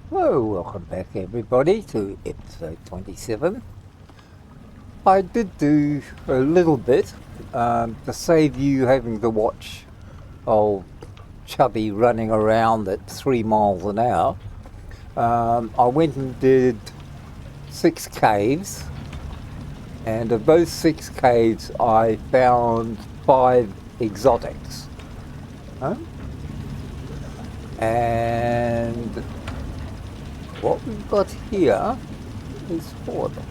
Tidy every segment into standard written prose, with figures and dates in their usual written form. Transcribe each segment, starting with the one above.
Hello, welcome back everybody to episode 27. I did do a little bit to save you having to watch old Chubby running around at 3 miles an hour. I went and did 6 caves, and of those 6 caves I found 5 exotics. And what we've got here is 4 of them.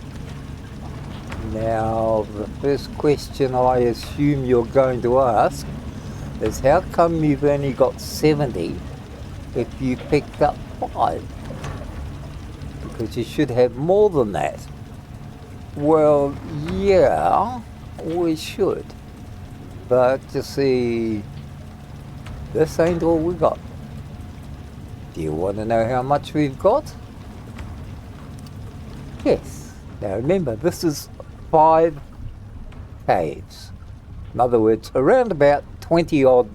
Now, the first question I assume you're going to ask is how come you've only got 70 if you picked up 5? Because you should have more than that. Well, yeah, we should. But you see, this ain't all we got. Do you want to know how much we've got? Yes. Now remember, this is 5 caves. In other words, around about 20 odd,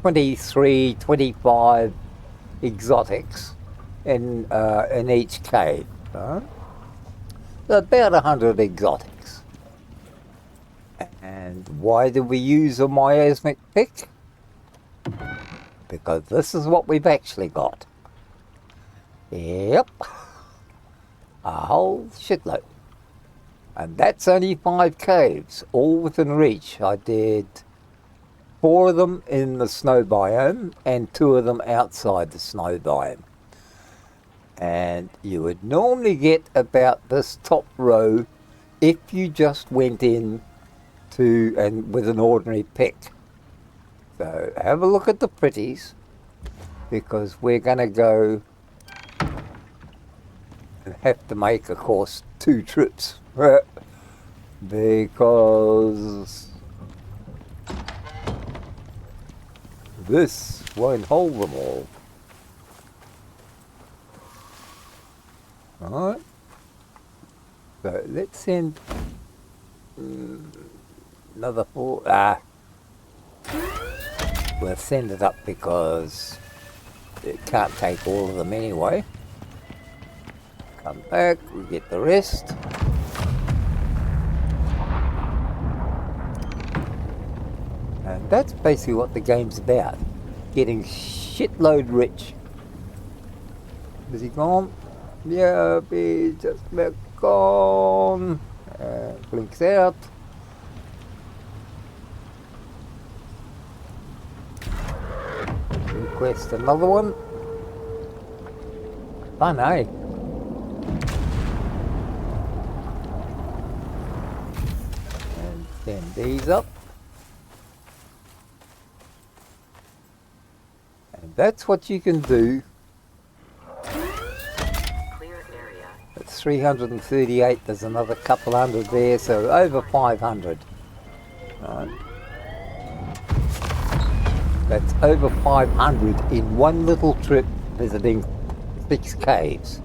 23, 25 exotics in each cave. About 100 exotics. And why do we use a miasmic pick? Because this is what we've actually got. Yep. A whole shitload. And that's only 5 caves, all within reach. I did 4 of them in the snow biome and 2 of them outside the snow biome. And you would normally get about this top row if you just went in and with an ordinary pick. So have a look at the pretties, because we're going to go and have to make, of course, 2 trips. Because this won't hold them all. Alright. So let's send another 4. We'll send it up because it can't take all of them anyway. Come back, we get the rest. And that's basically what the game's about. Getting shitload rich. Is he gone? Yeah, he's just about gone. Blinks out. Request another one. Fun, eh? And send these up. And that's what you can do. Clear area. It's 338, there's another couple hundred there, so over 500. Right. That's over 500 in one little trip visiting 6 caves.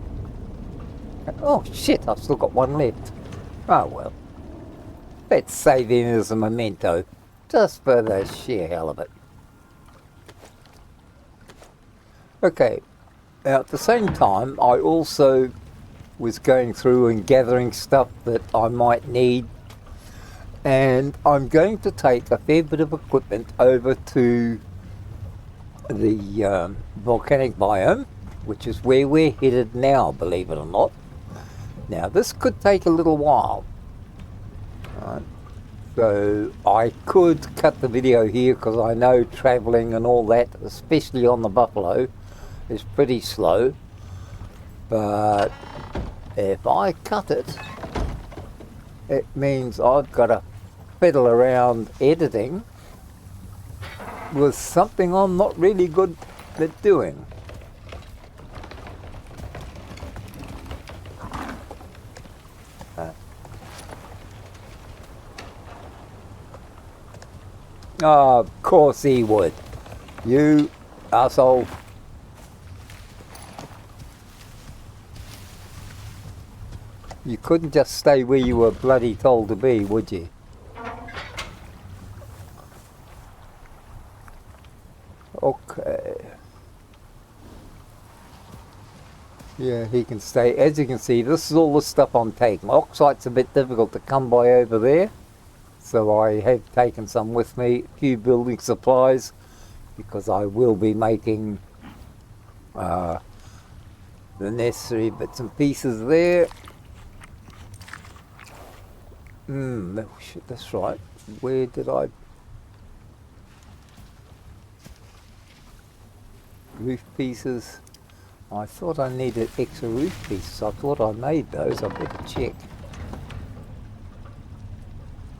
Oh shit, I've still got 1 left. Oh well. Let's save him as a memento, just for the sheer hell of it. Okay, now at the same time I also was going through and gathering stuff that I might need, and I'm going to take a fair bit of equipment over to the volcanic biome, which is where we're headed now, believe it or not. Now this could take a little while, right? So I could cut the video here because I know travelling and all that, especially on the buffalo, is pretty slow. But if I cut it, it means I've got to fiddle around editing with something I'm not really good at doing. Oh, of course he would. You asshole. You couldn't just stay where you were bloody told to be, would you? Okay. Yeah, he can stay. As you can see, this is all the stuff I'm taking. Oxite's a bit difficult to come by over there, so I have taken some with me, a few building supplies, because I will be making the necessary bits and pieces there. That's right. Where did I... Roof pieces. I thought I needed extra roof pieces. I thought I made those. I better check.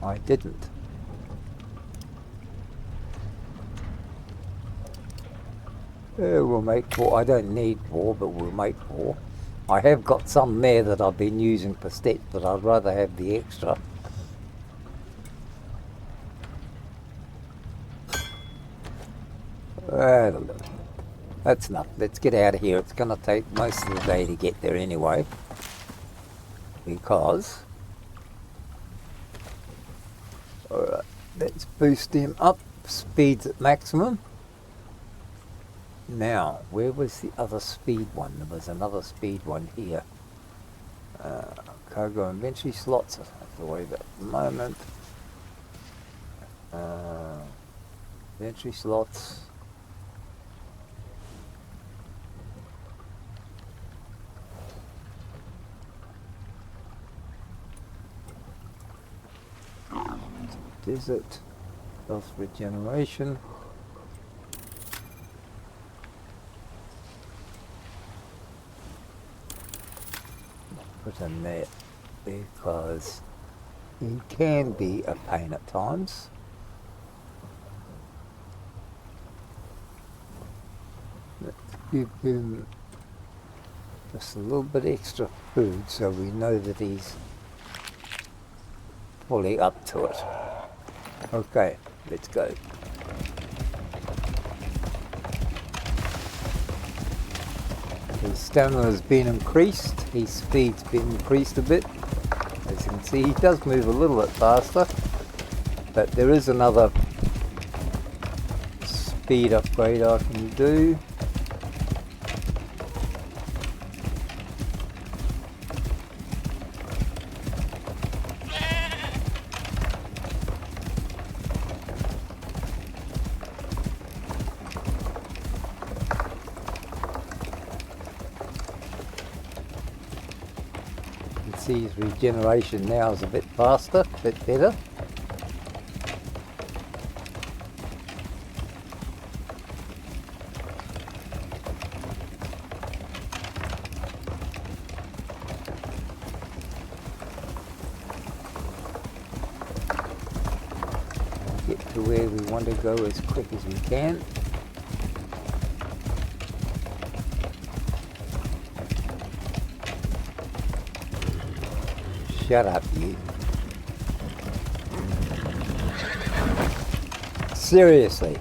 I didn't. We'll make 4. I don't need 4, but we'll make 4. I have got some there that I've been using for steps, but I'd rather have the extra. That's enough. Let's get out of here. It's going to take most of the day to get there anyway, because... Alright, let's boost him up. Speed's at maximum. Now, where was the other speed one? There was another speed one here. Cargo inventory slots. I have to worry about the moment. Inventory slots. Desert, health regeneration. Put a net because he can be a pain at times. Let's give him just a little bit extra food so we know that he's fully up to it. Okay, let's go. His stamina has been increased, his speed's been increased a bit. As you can see, he does move a little bit faster, but there is another speed upgrade I can do. His regeneration now is a bit faster, a bit better. Get to where we want to go as quick as we can. Shut up, you. Seriously.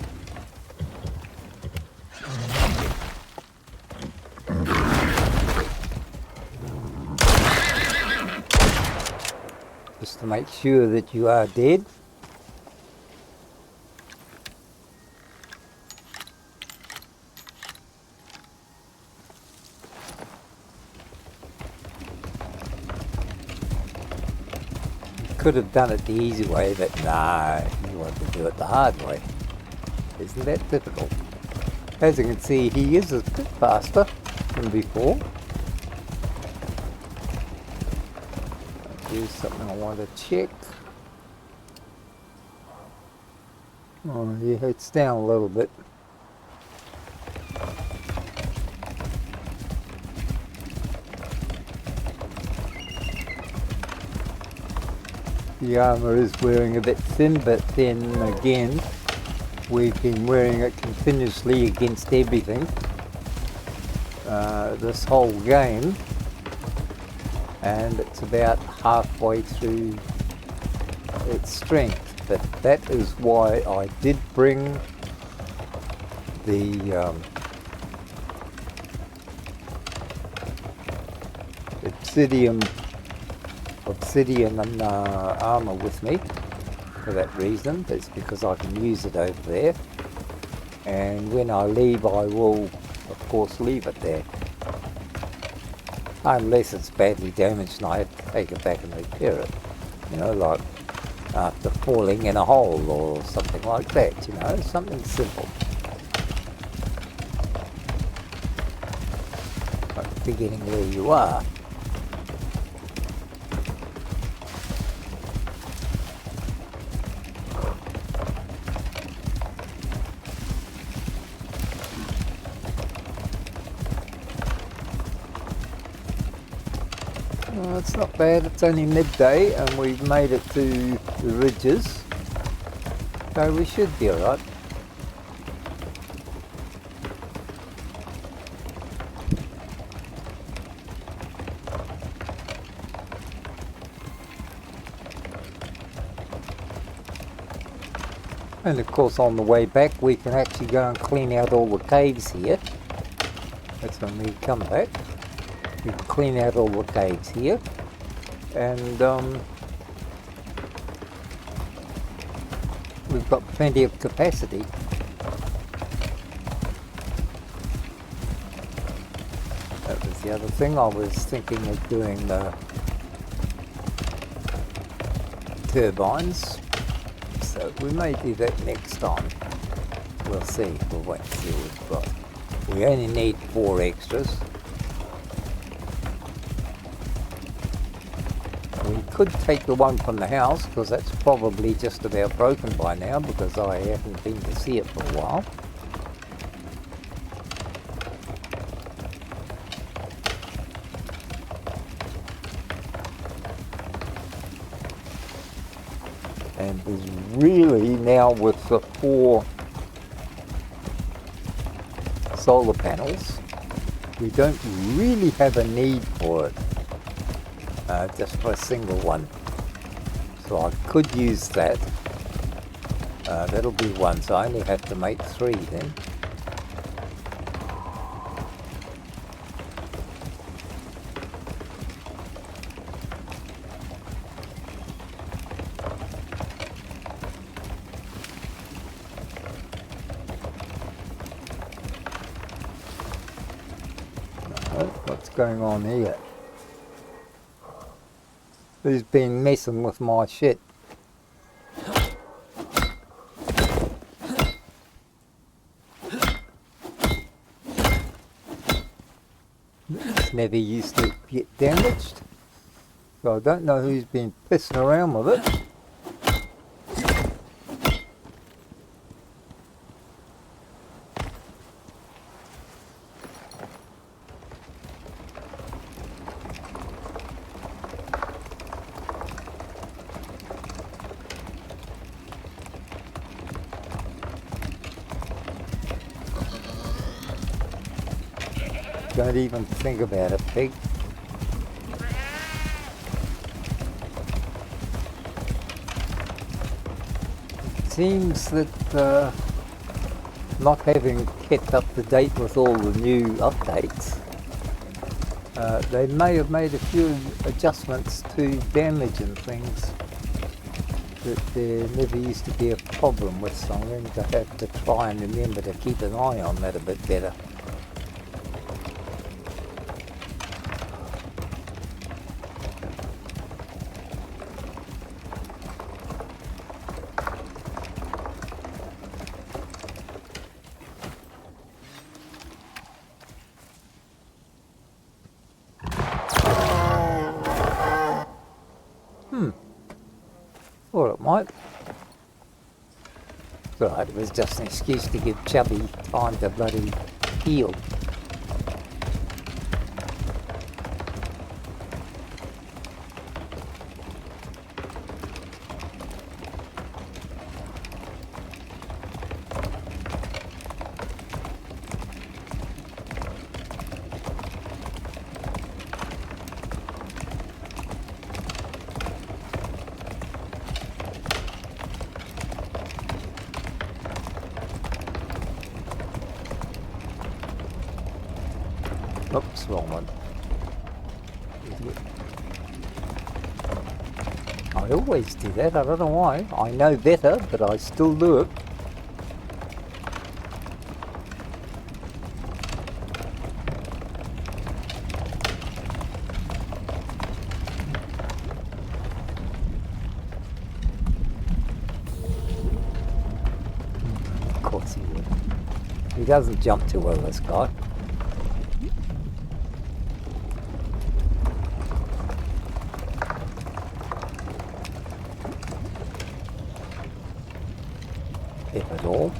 Just to make sure that you are dead. Could have done it the easy way, but no, you want to do it the hard way. Isn't that difficult? As you can see, he is a bit faster than before. Here's something I want to check. Oh yeah, it's down a little bit. The armour is wearing a bit thin, but then again, we've been wearing it continuously against everything this whole game, and it's about halfway through its strength. But that is why I did bring the obsidian and armour with me for that reason. That's because I can use it over there, and when I leave I will of course leave it there. Unless it's badly damaged and I have to take it back and repair it. You know, like after falling in a hole or something like that, you know, something simple. Like forgetting where you are. It's not bad, it's only midday and we've made it to the ridges, so we should be alright. And of course on the way back we can actually go and clean out all the caves here. That's when we come back. We can clean out all the caves here, and we've got plenty of capacity. That was the other thing, I was thinking of doing the turbines, so we may do that next time. We'll see, we'll wait and see what we've got. We only need 4 extras. We could take the one from the house, because that's probably just about broken by now, because I haven't been to see it for a while. And there's really, now with the 4 solar panels, we don't really have a need for it. Just for a single one, so I could use that. That'll be one, so I only have to make 3 then. What's going on here? Who's been messing with my shit? This never used to get damaged, so I don't know who's been pissing around with it. Don't even think about it, pig. It seems that not having kept up to date with all the new updates, they may have made a few adjustments to damage and things that there never used to be a problem with, so I'm going to have to try and remember to keep an eye on that a bit better. Thought it might. It's alright, it was just an excuse to give Chubby time to bloody heal. Oops, wrong one. I always do that, I don't know why. I know better, but I still do it. doesn't jump too well, this guy. If at all.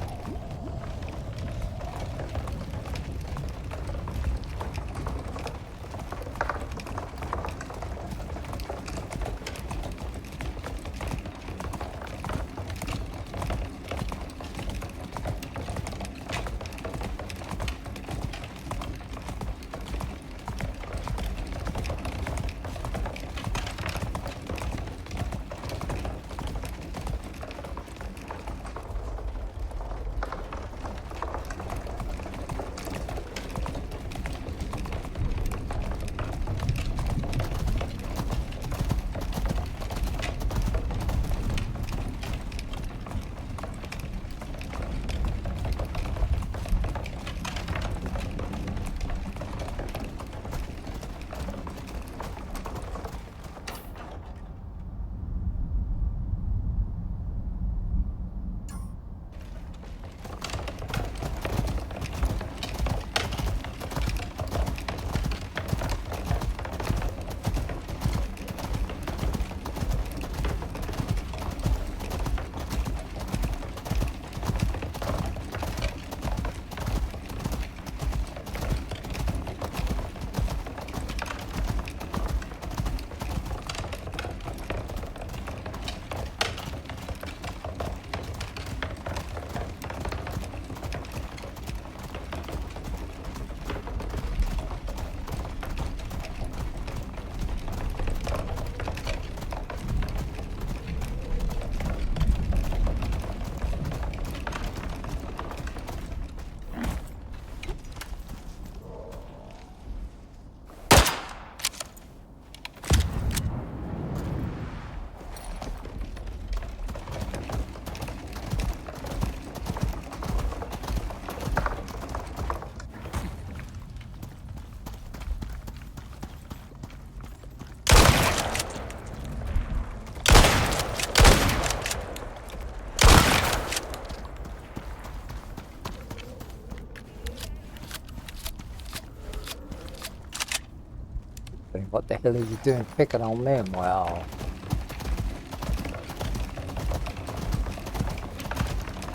What the hell are you doing picking on them? Wow.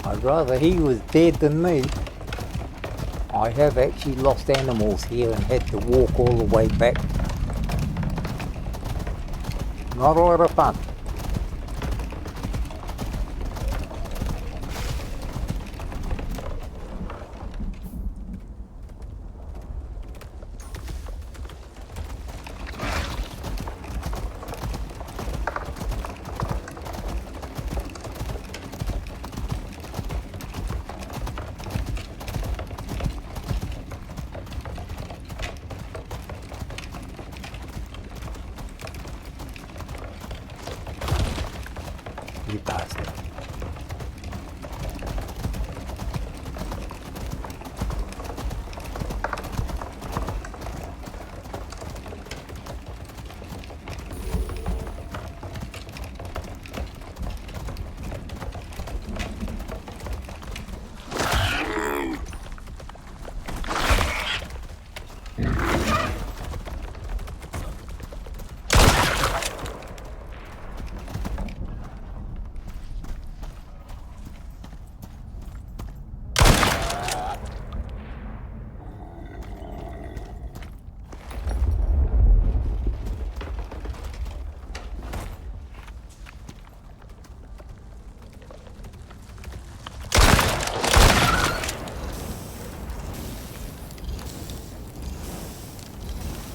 I'd rather he was dead than me. I have actually lost animals here and had to walk all the way back. Not a lot of fun. You bastard.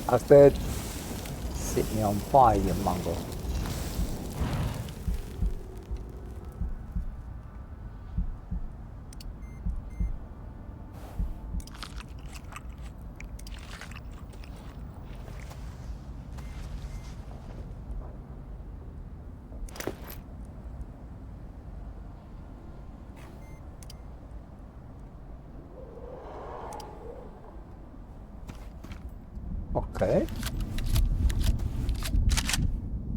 Bastard. Set me on fire, you mongrel. Okay.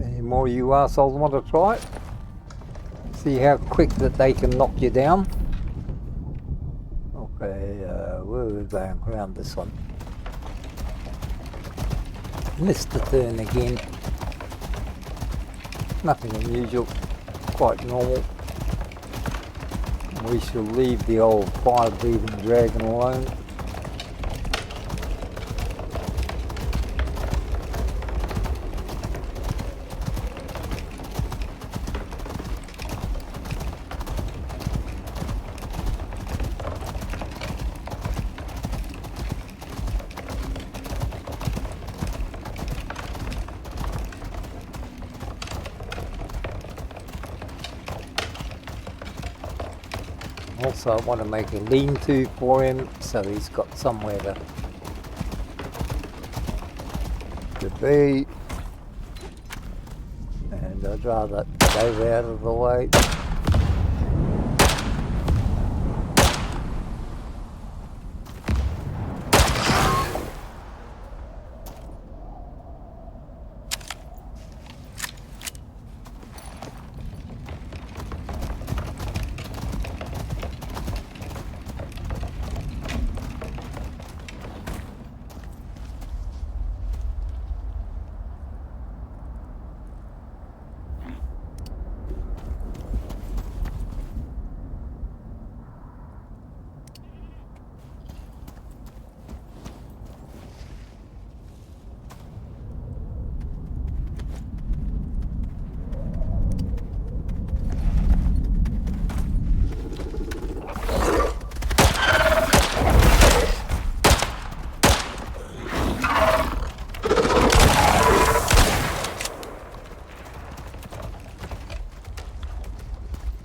Any more of you assholes want to try it? See how quick that they can knock you down? Okay, we're going around this one. Missed the turn again. Nothing unusual, quite normal. We shall leave the old fire-breathing dragon alone. Also, I want to make a lean-to for him, so he's got somewhere to be. And I'd rather go out of the way.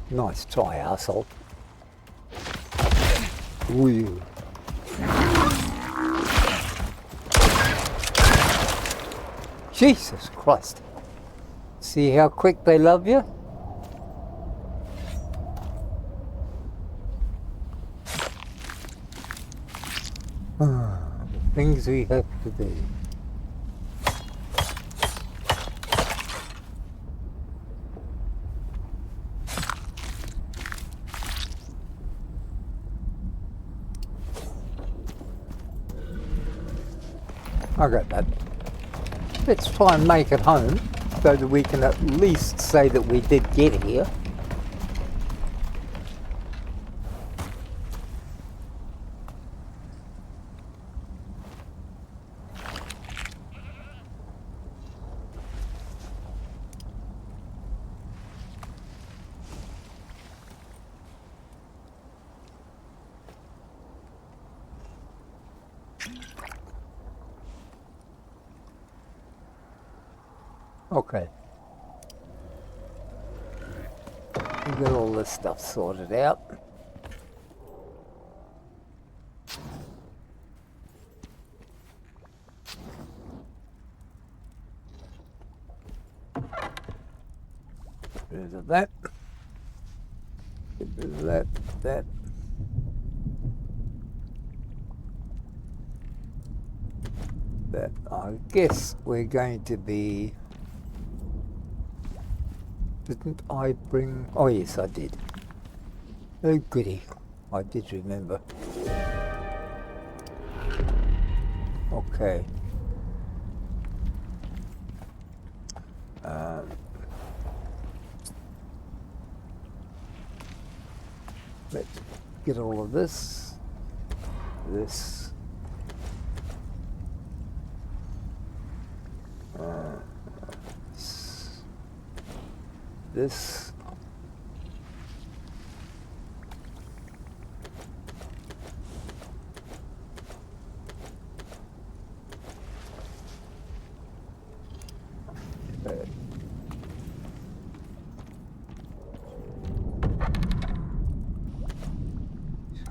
Nice try, arsehole. Ooh. Jesus Christ. See how quick they love you? The things we have to do. I got that. Let's try and make it home so that we can at least say that we did get here. Okay. We got all this stuff sorted out. Get rid of that. Get rid of that. That. That. I guess we're going to be. Didn't I bring... Oh yes, I did. Oh goody. I did remember. Okay. Let's get all of this. This. This.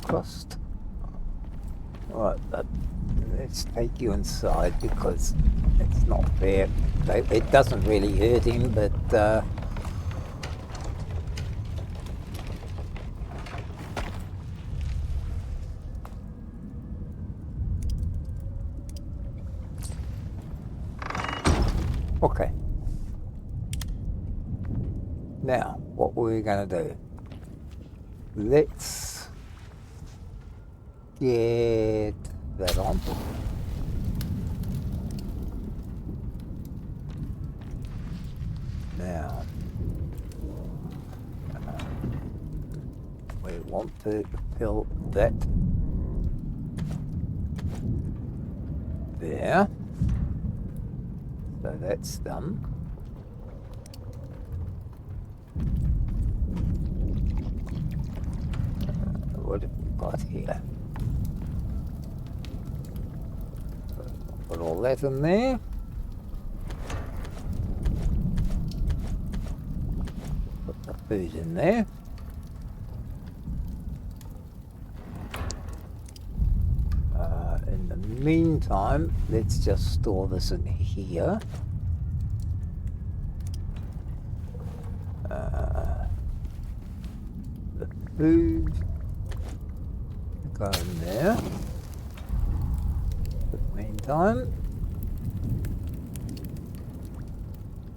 Crossed. Right, let's take you inside because it's not fair. It doesn't really hurt him, but okay. Now, what were we going to do? Let's get that on. Now, we want to fill that there. So that's done. What have we got here? Put all that in there. Put the food in there. In the meantime, let's just store this in here. The food go in there. For the meantime,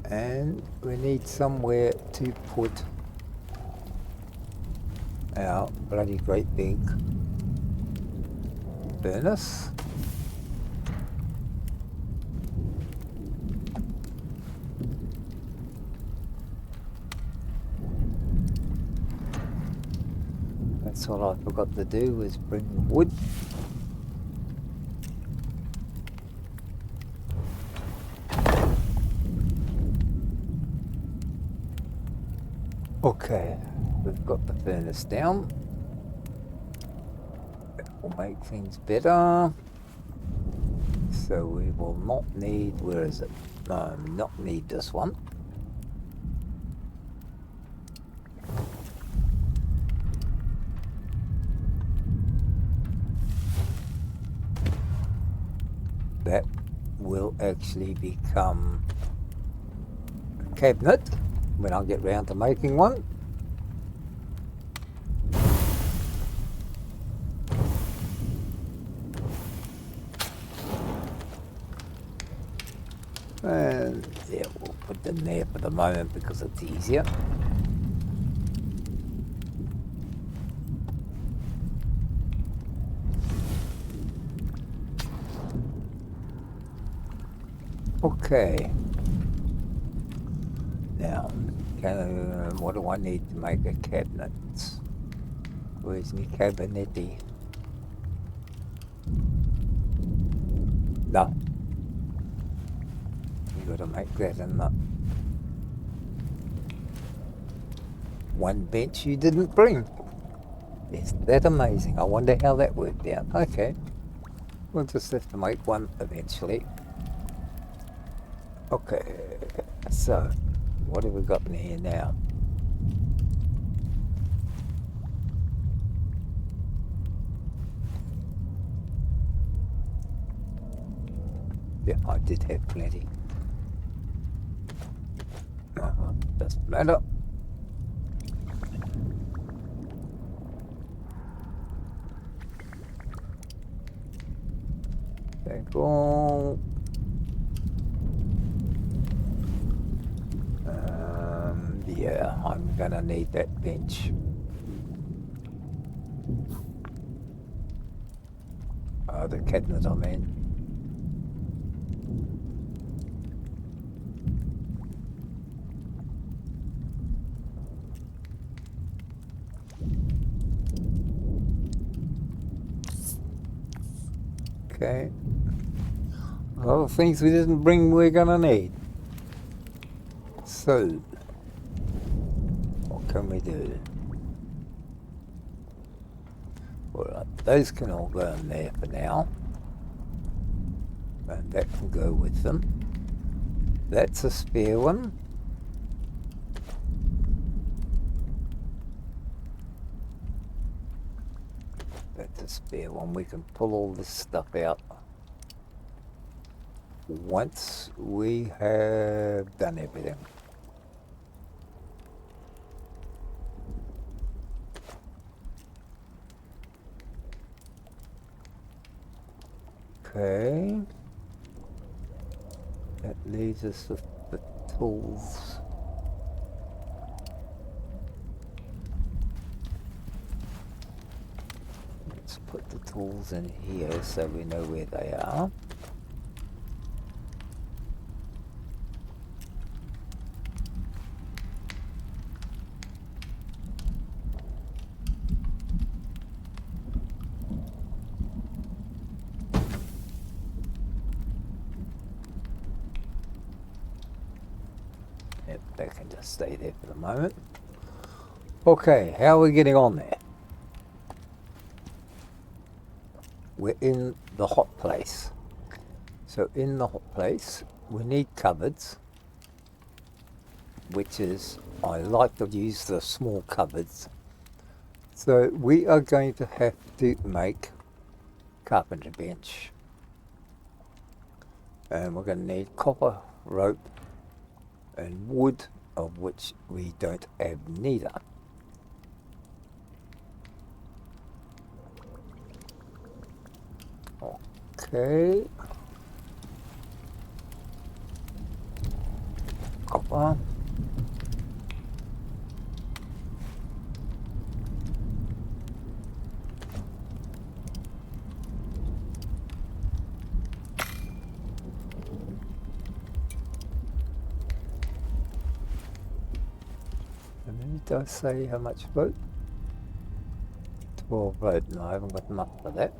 and we need somewhere to put our bloody great big furnace. That's what I forgot to do, was bring wood. Okay, we've got the furnace down. That will make things better. So we will not need, where is it? No, not need this one. That will actually become a cabinet when I get round to making one. And yeah, we'll put them there for the moment because it's easier. Okay. Now, what do I need to make a cabinet? Where's my cabinetti? No. You gotta make that in the one bench you didn't bring. Isn't that amazing? I wonder how that worked out. Okay. We'll just have to make one eventually. Okay, so what have we got in here now? Yeah, I did have plenty. Doesn't matter. Take all. Yeah, I'm gonna need that bench. The cabinet I'm in. Okay. A lot of things we didn't bring we're gonna need. So, what can we do? Alright, those can all go in there for now. And that can go with them. That's a spare one. That's a spare one. We can pull all this stuff out once we have done everything. Okay. That leaves us with the tools. Let's put the tools in here so we know where they are. Yep, they can just stay there for the moment. Okay, how are we getting on there? We're in the hot place. So in the hot place, we need cupboards, which is, I like to use the small cupboards. So we are going to have to make carpenter bench. And we're going to need copper, rope, and wood, of which we don't have neither. Okay. Copper. And then it does say how much rope. 12 rope. No, I haven't got enough for that.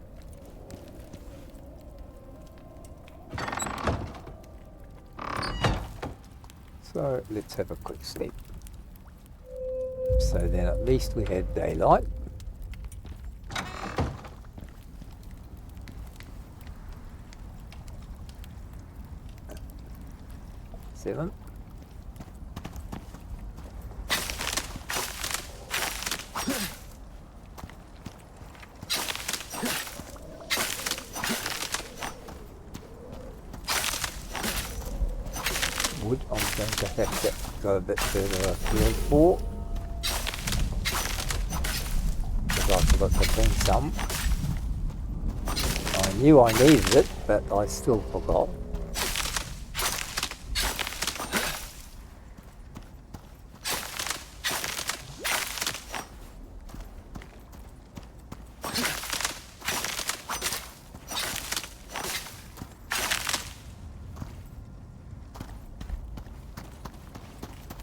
So let's have a quick sleep. So then at least we had daylight. Seven. Wood, I'm going to have to go a bit further afield for, because I forgot to bring some. I knew I needed it, but I still forgot.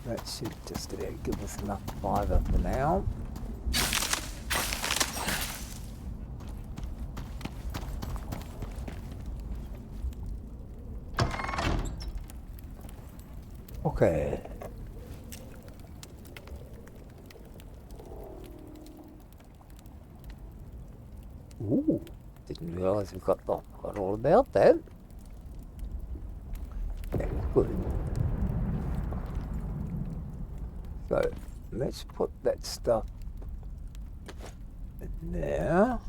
That should just give us enough fibre for now. Okay. Ooh, didn't realise we got all about that. That was good. So let's put that stuff in there.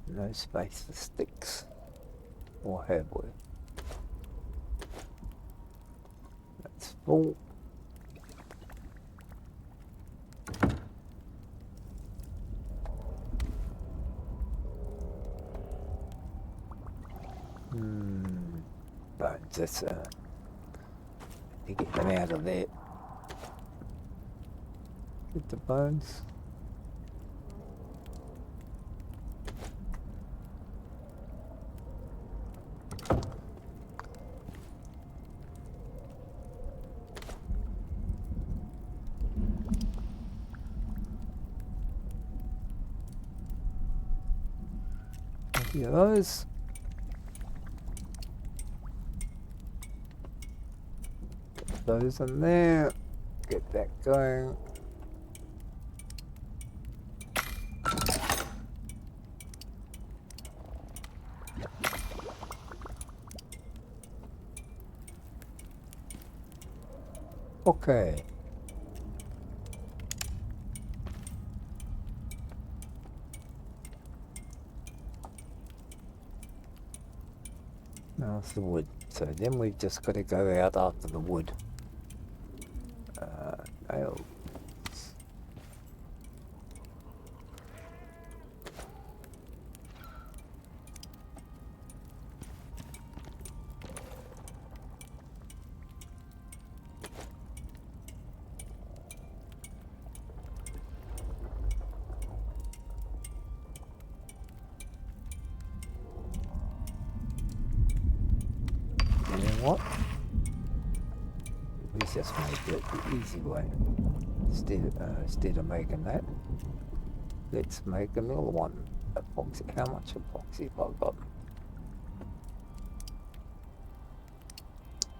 No space for sticks. Or have we? That's full. Bones, that's you get them out of there. Get the bones. Plenty of those. Get those in there. Get that going. Okay. Now it's the wood. So then we've just got to go out after the wood. Nails. just make it the easy way. Instead of making that, let's make another one. Epoxy. How much epoxy have I got?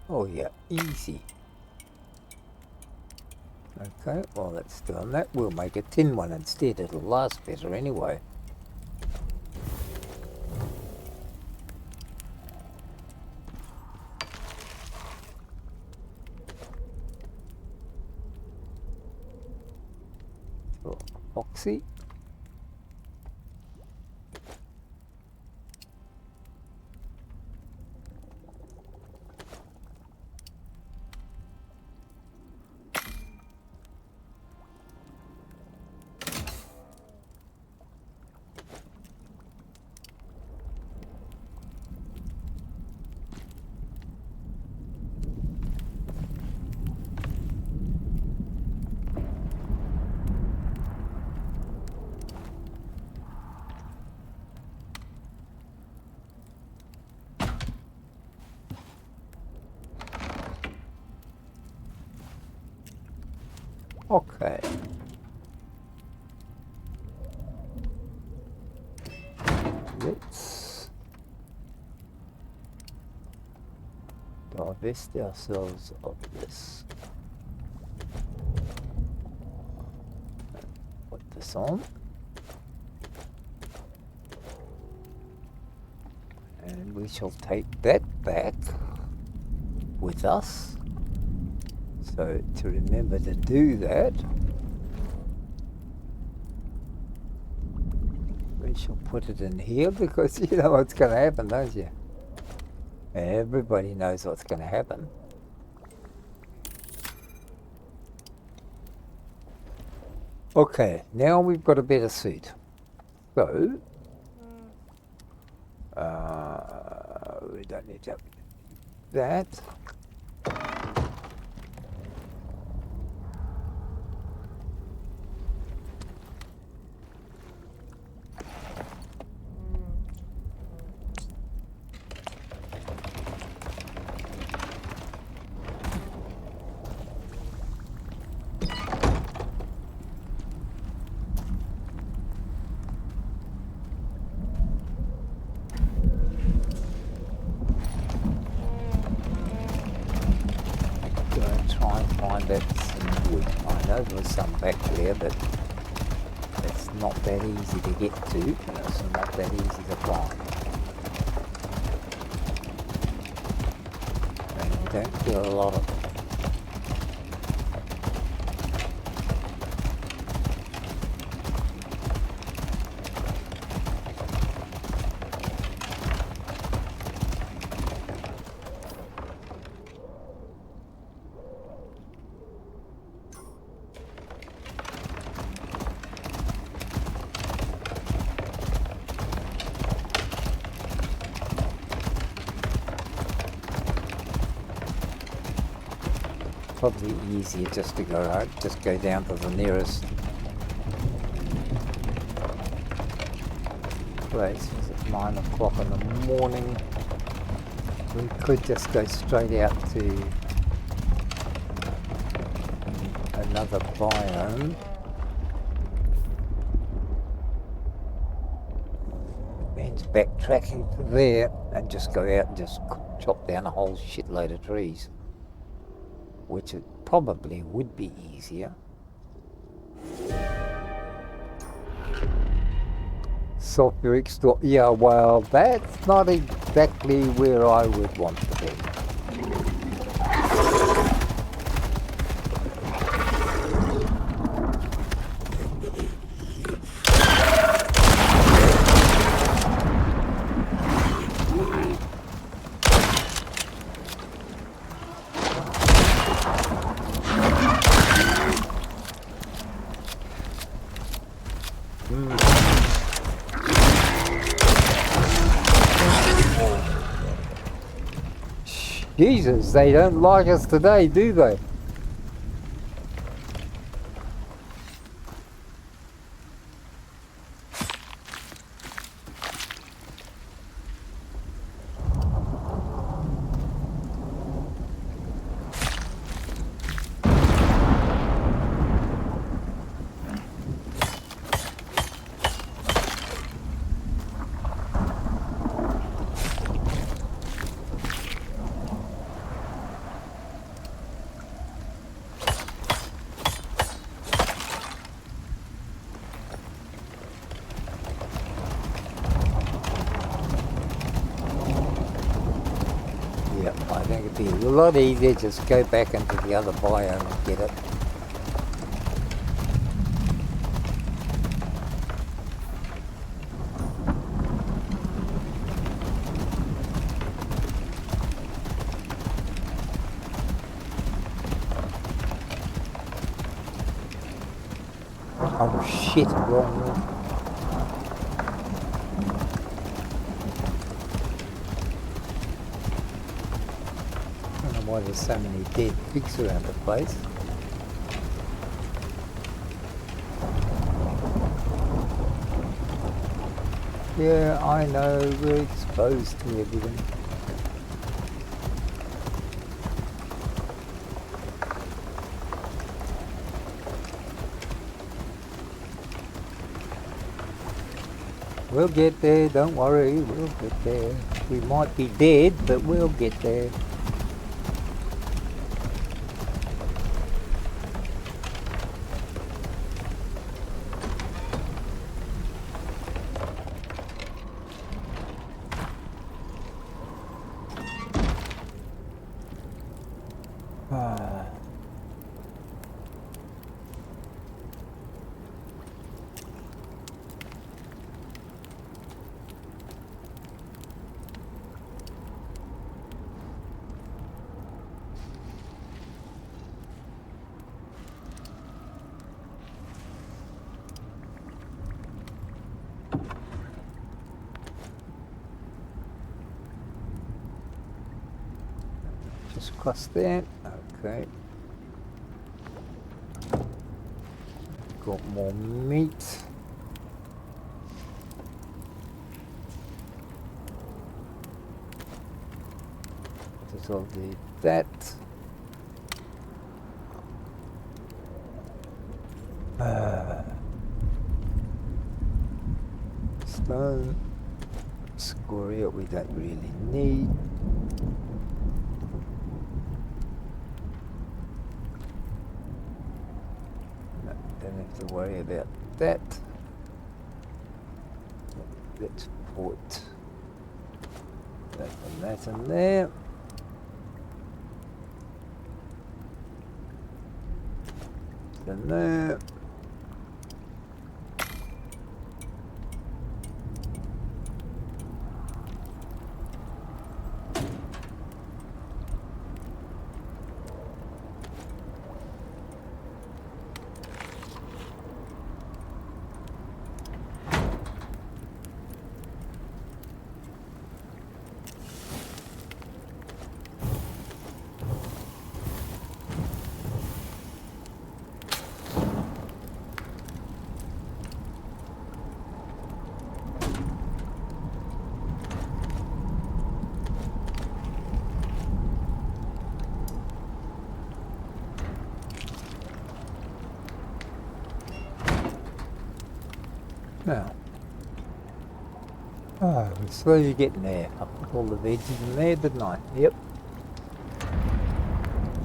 Oh yeah, easy. Okay, well let's do that. We'll make a tin one instead. It'll last better anyway. So, epoxy. Okay. Let's divest ourselves of this. Put this on. And we shall take that back with us. So to remember to do that, we shall put it in here because you know what's going to happen, don't you? Everybody knows what's going to happen. Okay, now we've got a better suit. So, we don't need that. There's some back there, but it's not that easy to get to, and it's not that easy to find. And you don't get a lot of them. Probably easier just to go out, just go down to the nearest place. It's 9 o'clock in the morning. We could just go straight out to another biome. Means backtracking to there and just go out and just chop down a whole shitload of trees. Which it probably would be easier. Sulfuric store, yeah, well, that's not exactly where I would want to be. Jesus, they don't like us today, do they? It'd be a lot easier just go back into the other biome and get it. Oh shit, wrong one. I don't know why there's so many dead pigs around the place. Yeah, I know, we're exposed to everything. We'll get there, don't worry, we'll get there. We might be dead, but we'll get there. Just across there, okay. Got more meat. Just I'll do that. Stone, scoria we don't really need. No, don't have to worry about that. Let's put that in there. In there. Now, we're slowly getting there. I put all the veggies in there, didn't I? Yep.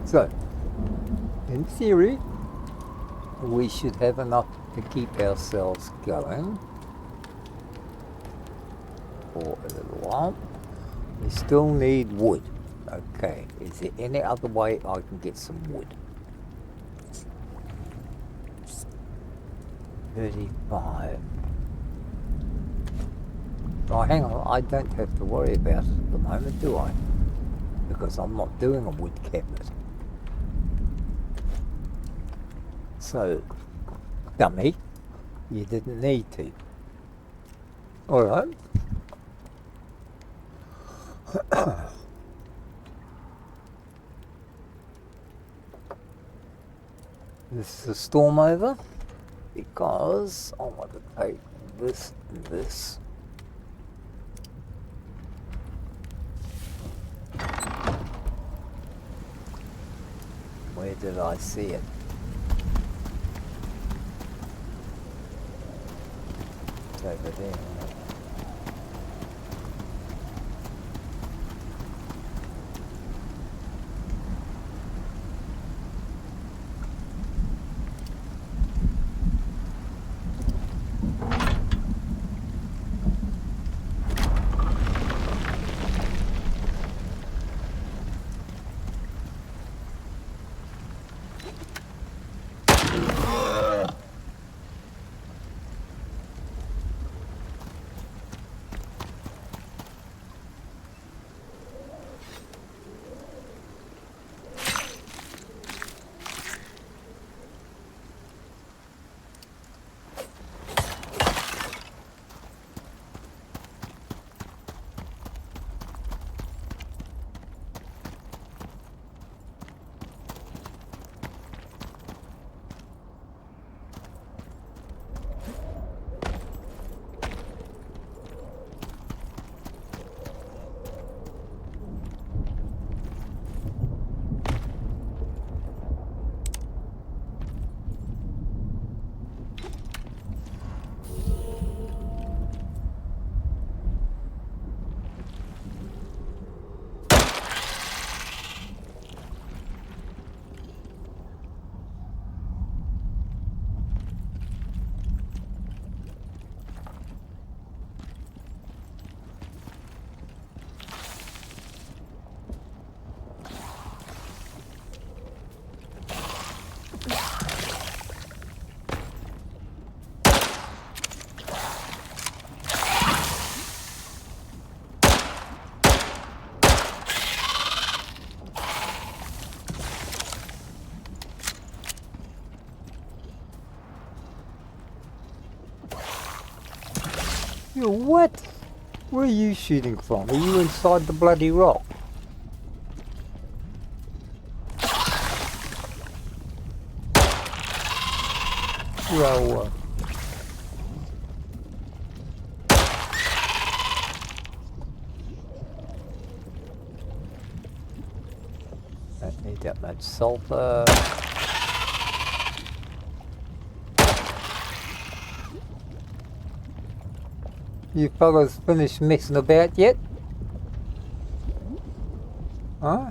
So, in theory, we should have enough to keep ourselves going for a little while. We still need wood. Okay, is there any other way I can get some wood? 35. Oh, hang on, I don't have to worry about it at the moment, do I? Because I'm not doing a wood cabinet. So, dummy, you didn't need to. Alright. This is a storm over because I want to take this and this. Where did I see it? It's over there. You what? Where are you shooting from? Are you inside the bloody rock? Well, don't need that much sulfur. You fellas finished messing about yet? Huh?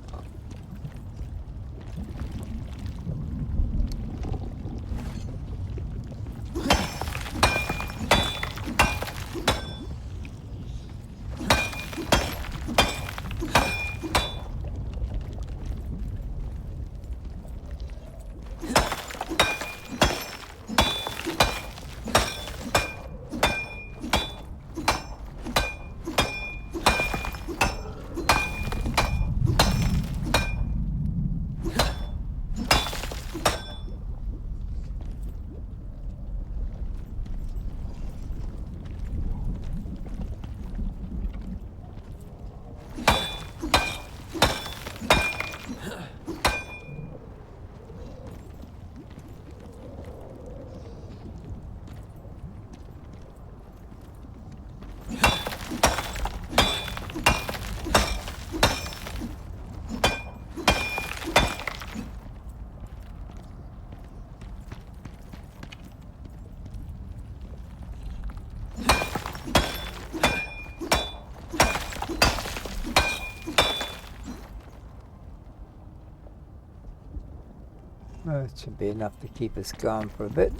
Well, it should be enough to keep us going for a bit.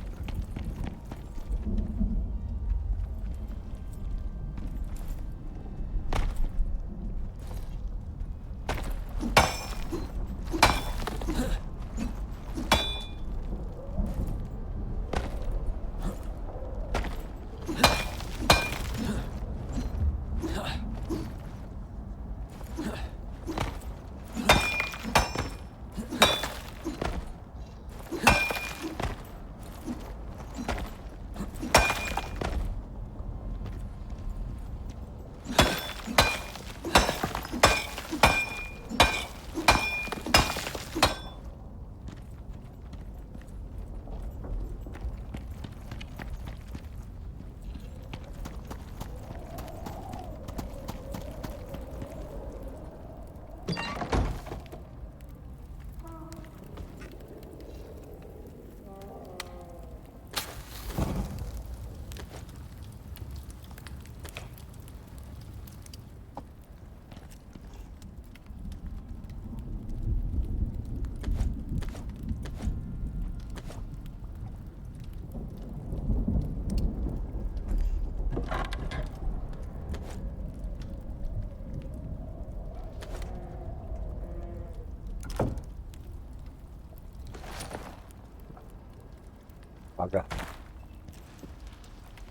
Bugger.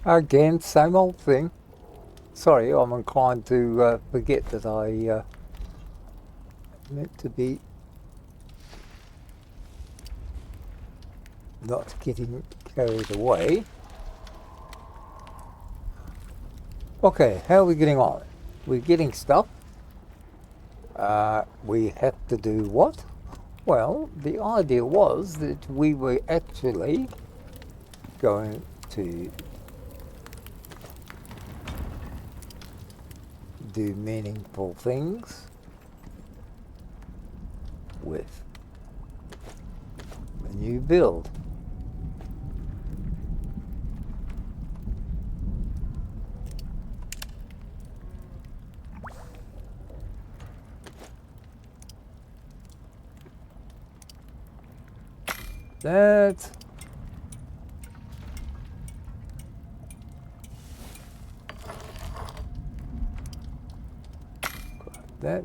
Again, same old thing. Sorry, I'm inclined to forget that I meant to be not getting carried away. Okay, how are we getting on? We're getting stuff. We have to do what? Well, the idea was that we were actually going to do meaningful things with the new build. That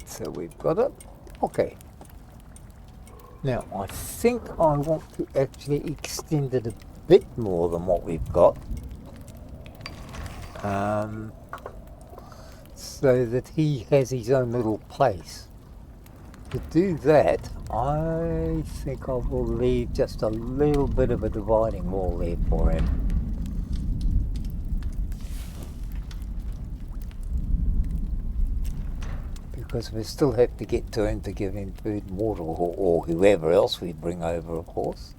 so we've got it. Okay. Now I think I want to actually extend it a bit more than what we've got, so that he has his own little place. To do that, I think I will leave just a little bit of a dividing wall there for him. because we still have to get to him to give him food and water, or whoever else we bring over, of course.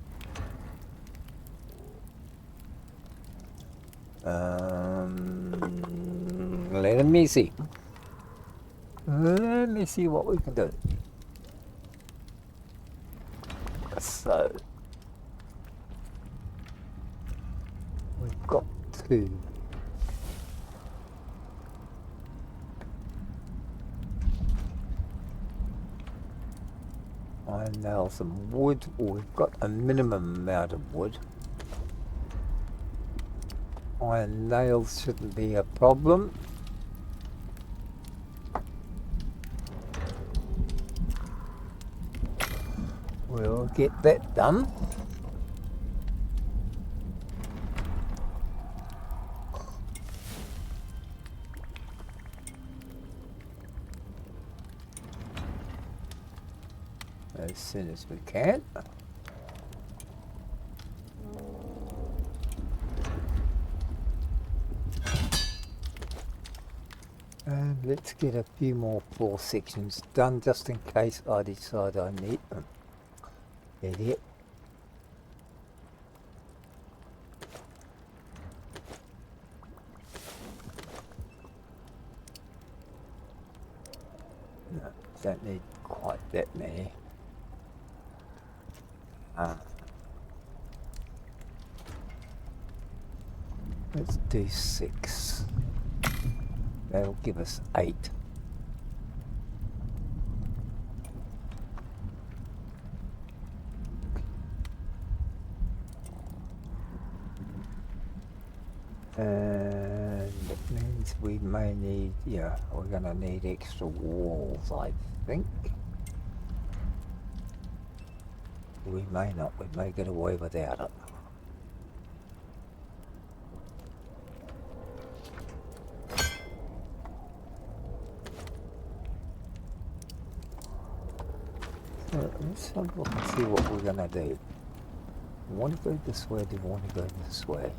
Let me see. Let me see what we can do. So, we've got to iron nail some wood, or we've got a minimum amount of wood. Iron nails shouldn't be a problem. We'll get that done. As soon as we can. And let's get a few more floor sections done just in case I decide I need them. Idiot. No, don't need quite that many. Let's do 6. That'll give us 8. And it means we may need, yeah, we're going to need extra walls, I think. We may not, we may get away without it. So let's have a look and see what we're going to do. Do we want to go this way, do we want to go this way?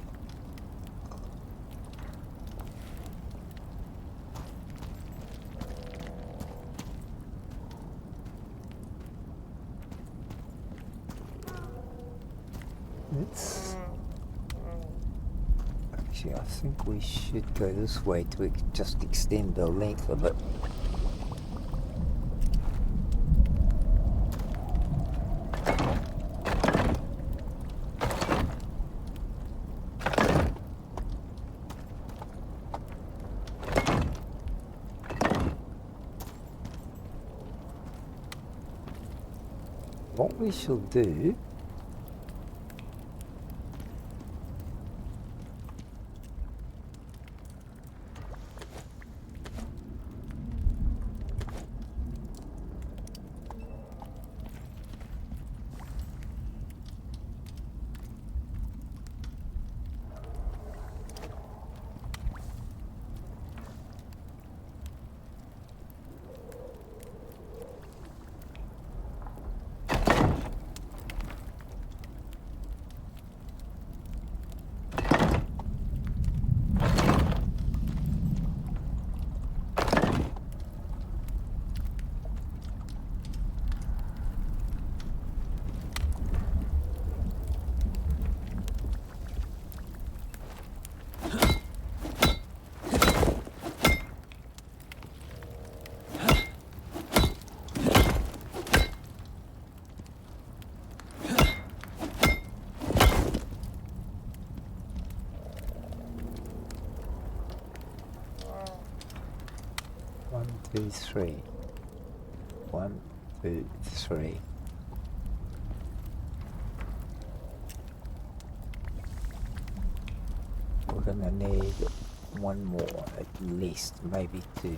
Actually, I think we should go this way to just extend the length of it. What we shall do One, two, three. 1, 2, 3. We're gonna need one more, at least, maybe 2.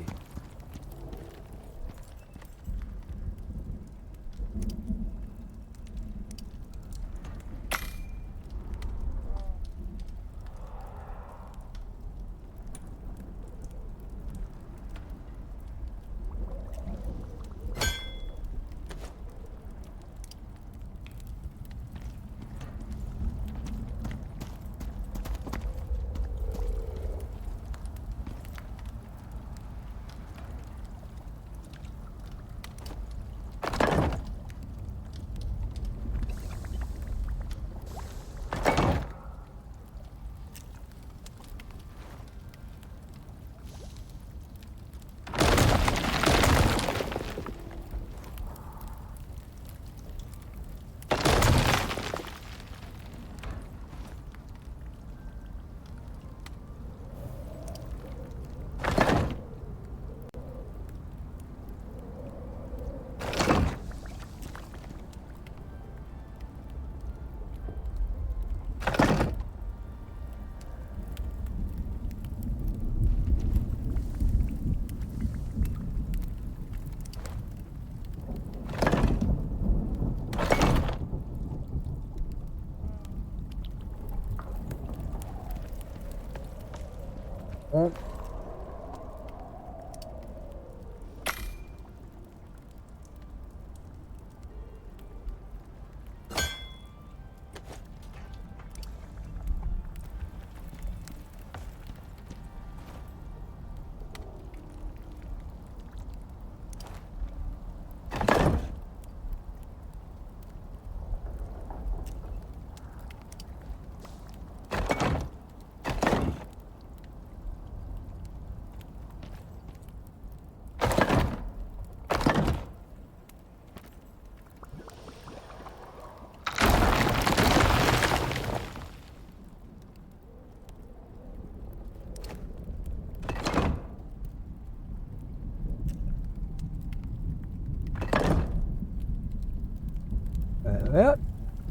Yeah,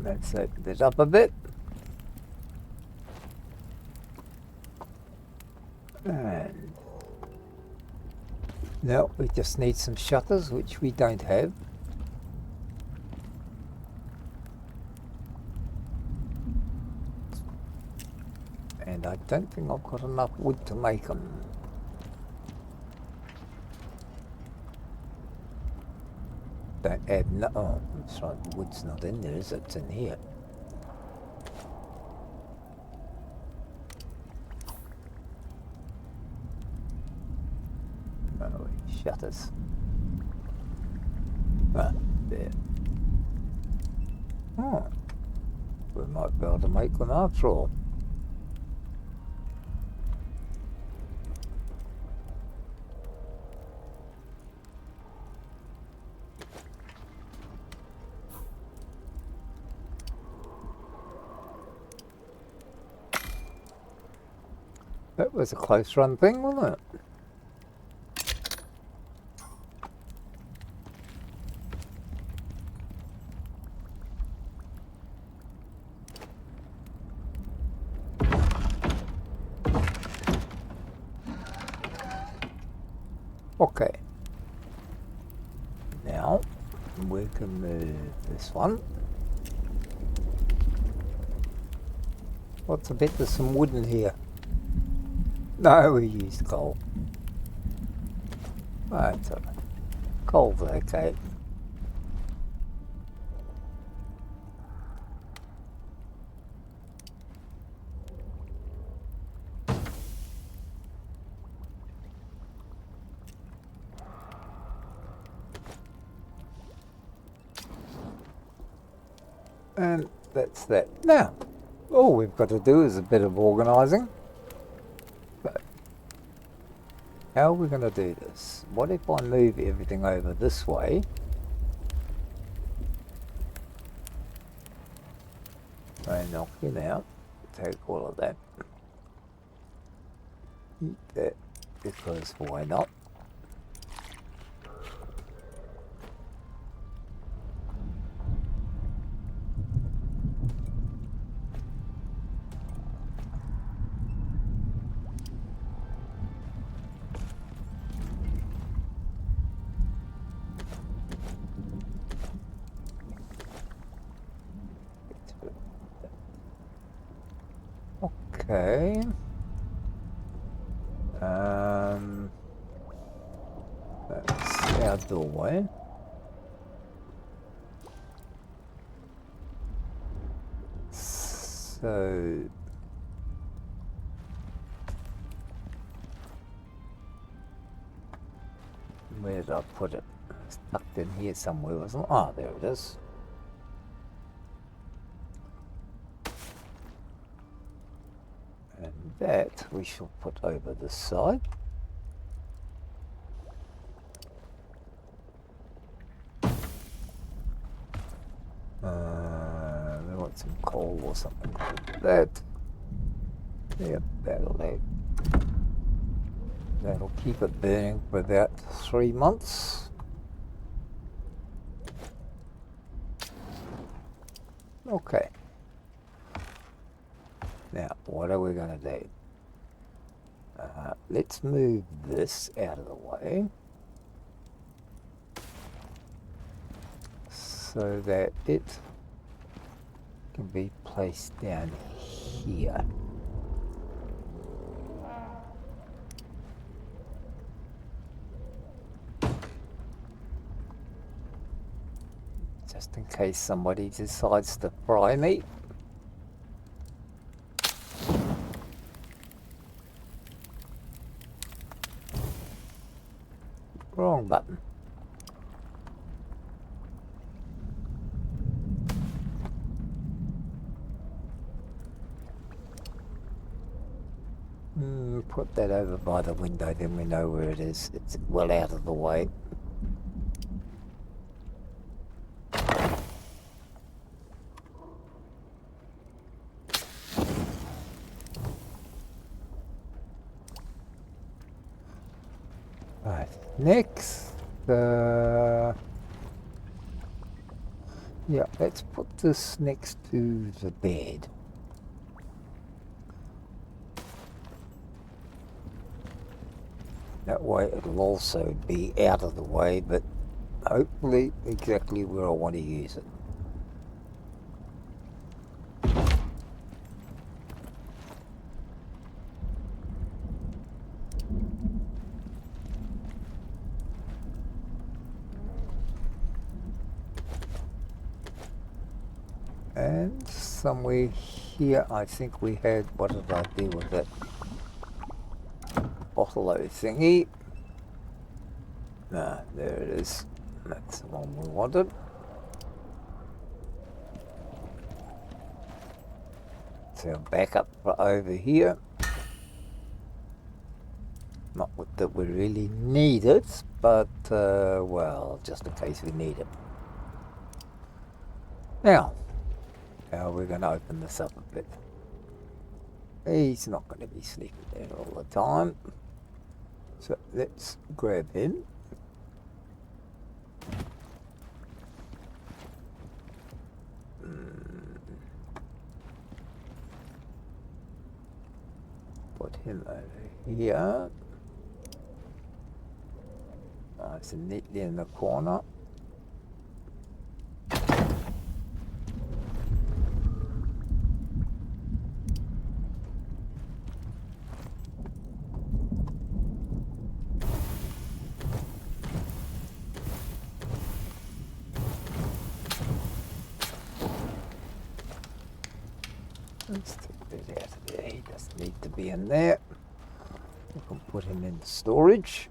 let's open it up a bit. And now we just need some shutters, which we don't have. And I don't think I've got enough wood to make them. Don't have no. Oh, that's right. The wood's not in there, is it? It's in here. Oh, shutters. Ah, there. Oh, we might be able to make them after all. That was a close run thing, wasn't it? Okay. Now we can move this one. What's a bit of some wood in here? No, we used coal. That's all right. Coal's okay. And that's that. Now, all we've got to do is a bit of organising. But how are we going to do this? What if I move everything over this way? And knock it out. Take all of that. Eat that, because why not? Okay. That's our doorway. So where did I put it? It's tucked in here somewhere, wasn't it? Ah, there it is. And that we shall put over this side. We want some coal or something like that. Yep, that'll keep it burning for about 3 months. Okay. Now, what are we going to do? Let's move this out of the way so that it can be placed down here. Just in case somebody decides to fry me. Wrong button. Put that over by the window, then we know where it is. It's well out of the way. Right, next, Yeah, let's put this next to the bed. That way it'll also be out of the way, but hopefully exactly where I want to use it. And somewhere here I think we had, what did I do with that bottle thingy? Nah, there it is. That's the one we wanted. So back up over here. Not that we really need it, but well, just in case we need it. Now we're going to open this up a bit. He's not going to be sleeping there all the time. So let's grab him. Put him over here. Nice and neatly in the corner. Let's take that out of there. He doesn't need to be in there. We can put him in storage,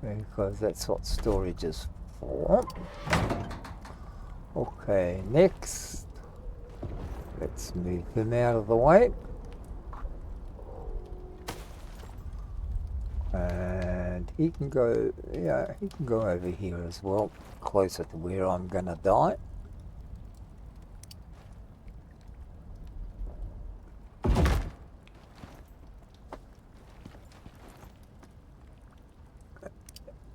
because that's what storage is for. Okay, next, let's move him out of the way. And he can go, yeah, he can go over here as well, closer to where I'm gonna die.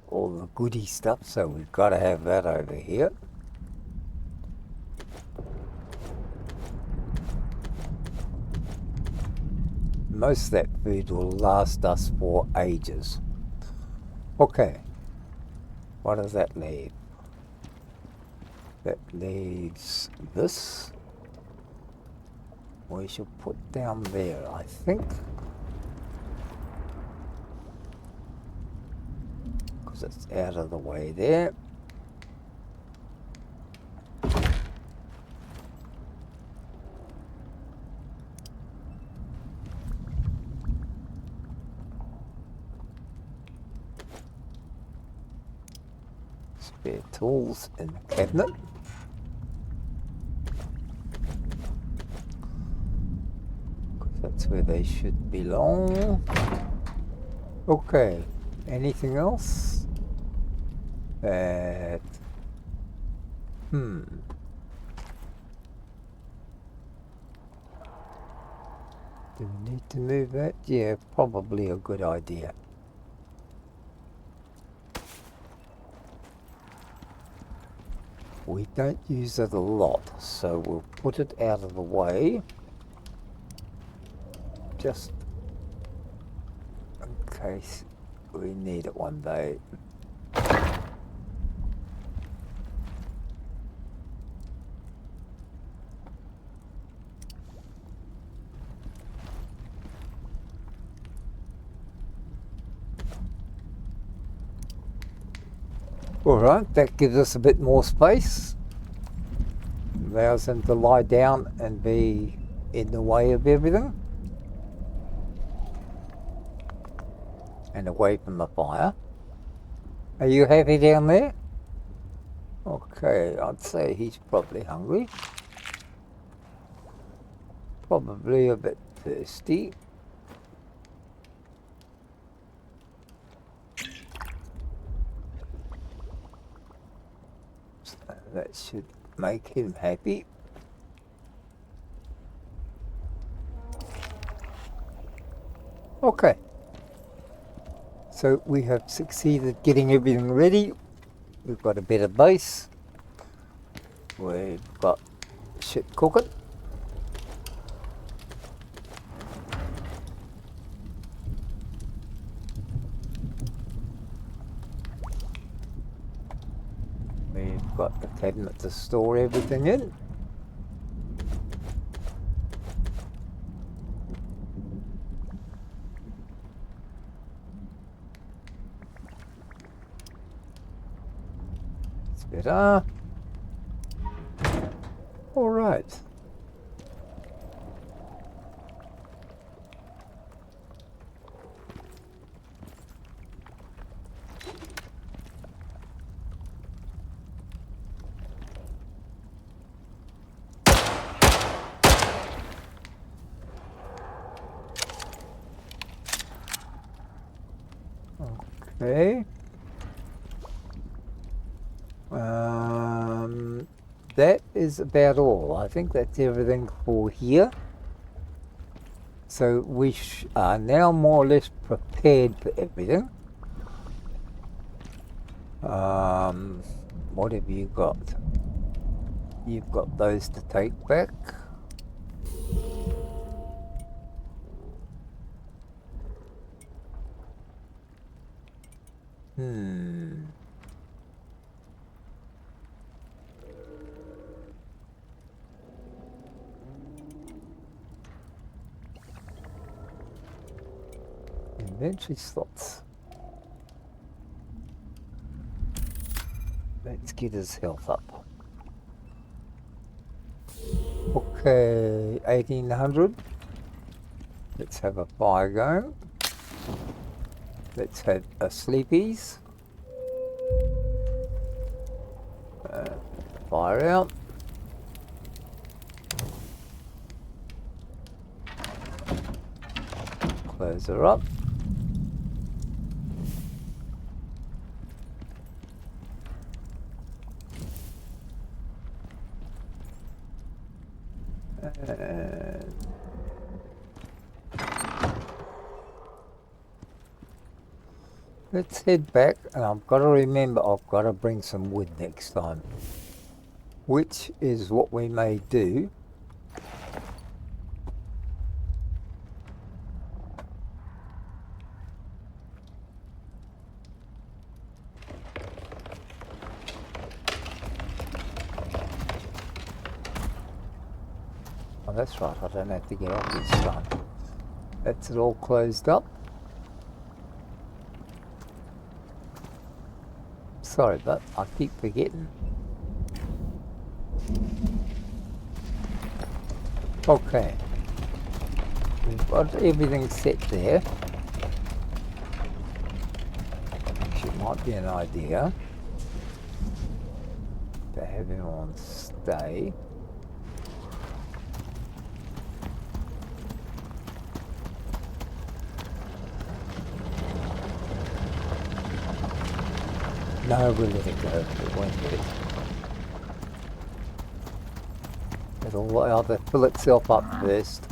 All the goody stuff, so we've got to have that over here. Most of that food will last us for ages. Okay, what does that leave? That leaves this. We should put down there, I think. Because it's out of the way there. Spare tools in the cabinet. Because that's where they should belong. Okay, anything else? That... Do we need to move that? Yeah, probably a good idea. We don't use it a lot, so we'll put it out of the way. Just in case we need it one day. Alright, that gives us a bit more space. Allows him to lie down and be in the way of everything. And away from the fire. Are you happy down there? Okay, I'd say he's probably hungry. Probably a bit thirsty. So that should make him happy. Okay. So we have succeeded getting everything ready. We've got a better base. We've got shit cooking. We've got the cabinet to store everything in. It's better. All right. Okay. That is about all. I think that's everything for here. So we are now more or less prepared for everything. What have you got? You've got those to take back. Inventory slots. Let's get his health up. Okay, 1800. Let's have a fire going. Let's have a sleepies. Fire out. Close her up. Let's head back, and I've got to remember I've got to bring some wood next time, which is what we may do. Oh, that's right, I don't have to get out this time. That's it all closed up. Sorry, but I keep forgetting. Okay. We've got everything set there. Which it might be an idea to have him on stay. No, we'll let it go. It won't hurt. It'll either fill itself up first,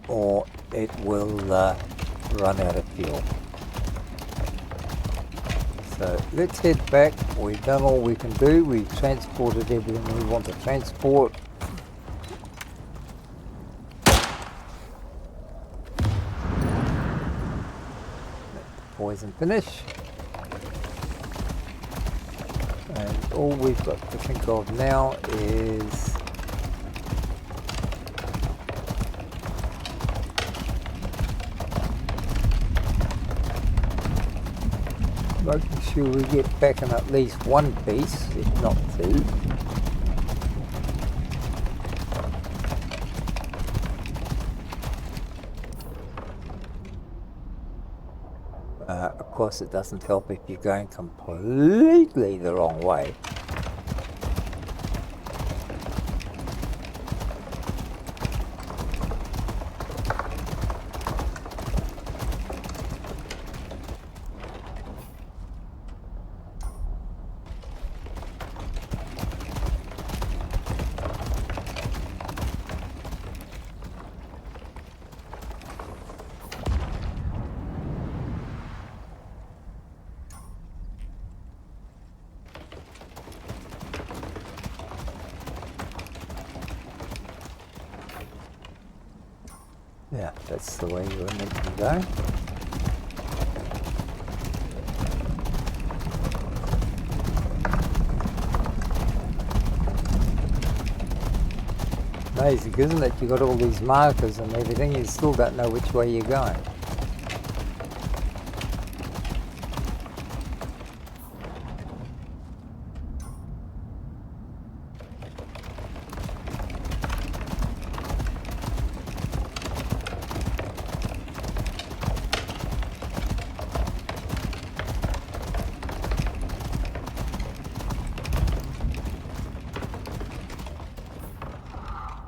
or it will run out of fuel. So let's head back. We've done all we can do. We've transported everything we want to transport. Let the poison finish. And all we've got to think of now is making sure we get back in at least one piece, if not two. Of course, it doesn't help if you're going completely the wrong way. Yeah, that's the way you were meant to go. Amazing, isn't it? You've got all these markers and everything, you still don't know which way you're going.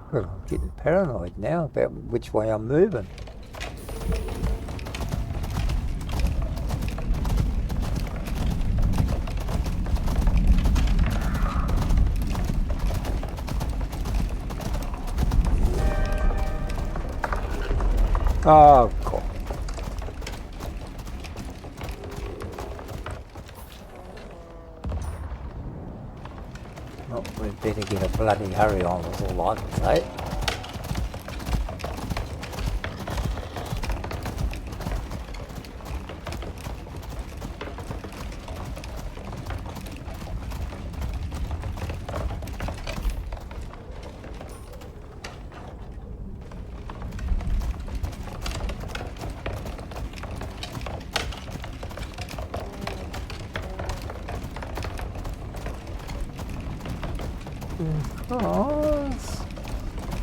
Well, I'm getting paranoid now about which way I'm moving. Oh, cool. Well, we'd better get a bloody hurry on, is all I can say. Because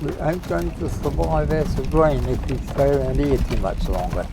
we ain't going to survive as a green if we stay around here too much longer.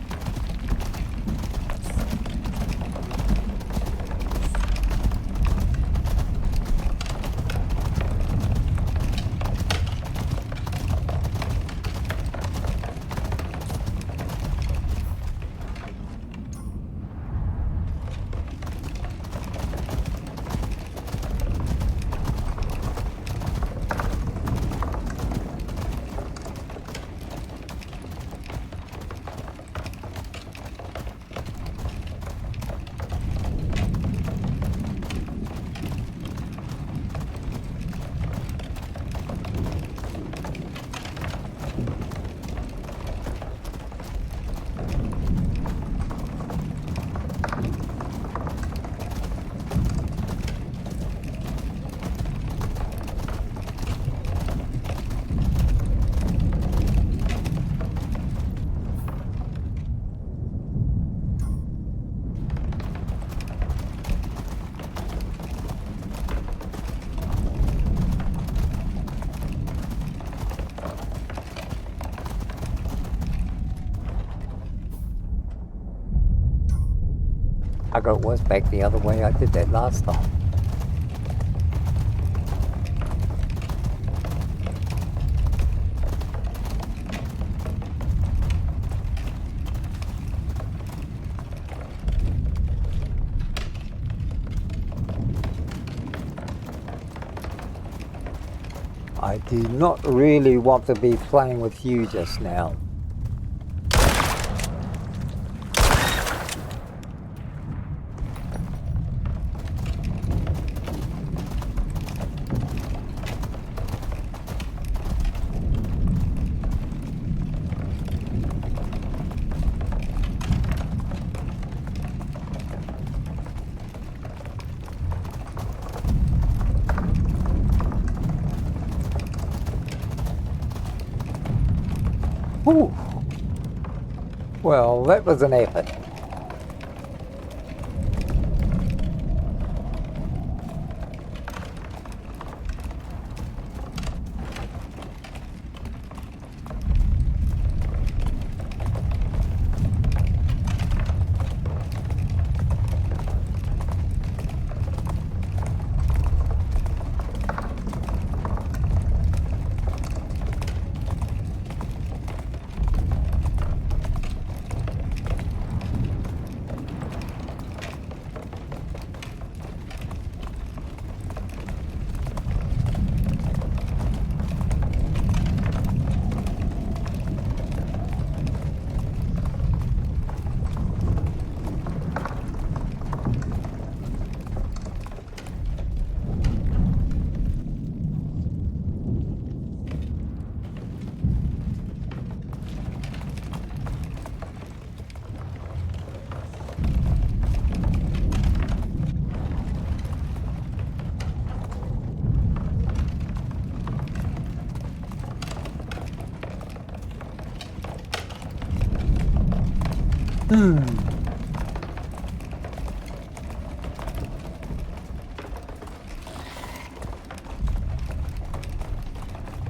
I got it was back the other way. I did that last time. I do not really want to be playing with you just now. Ooh. Well, that was an effort.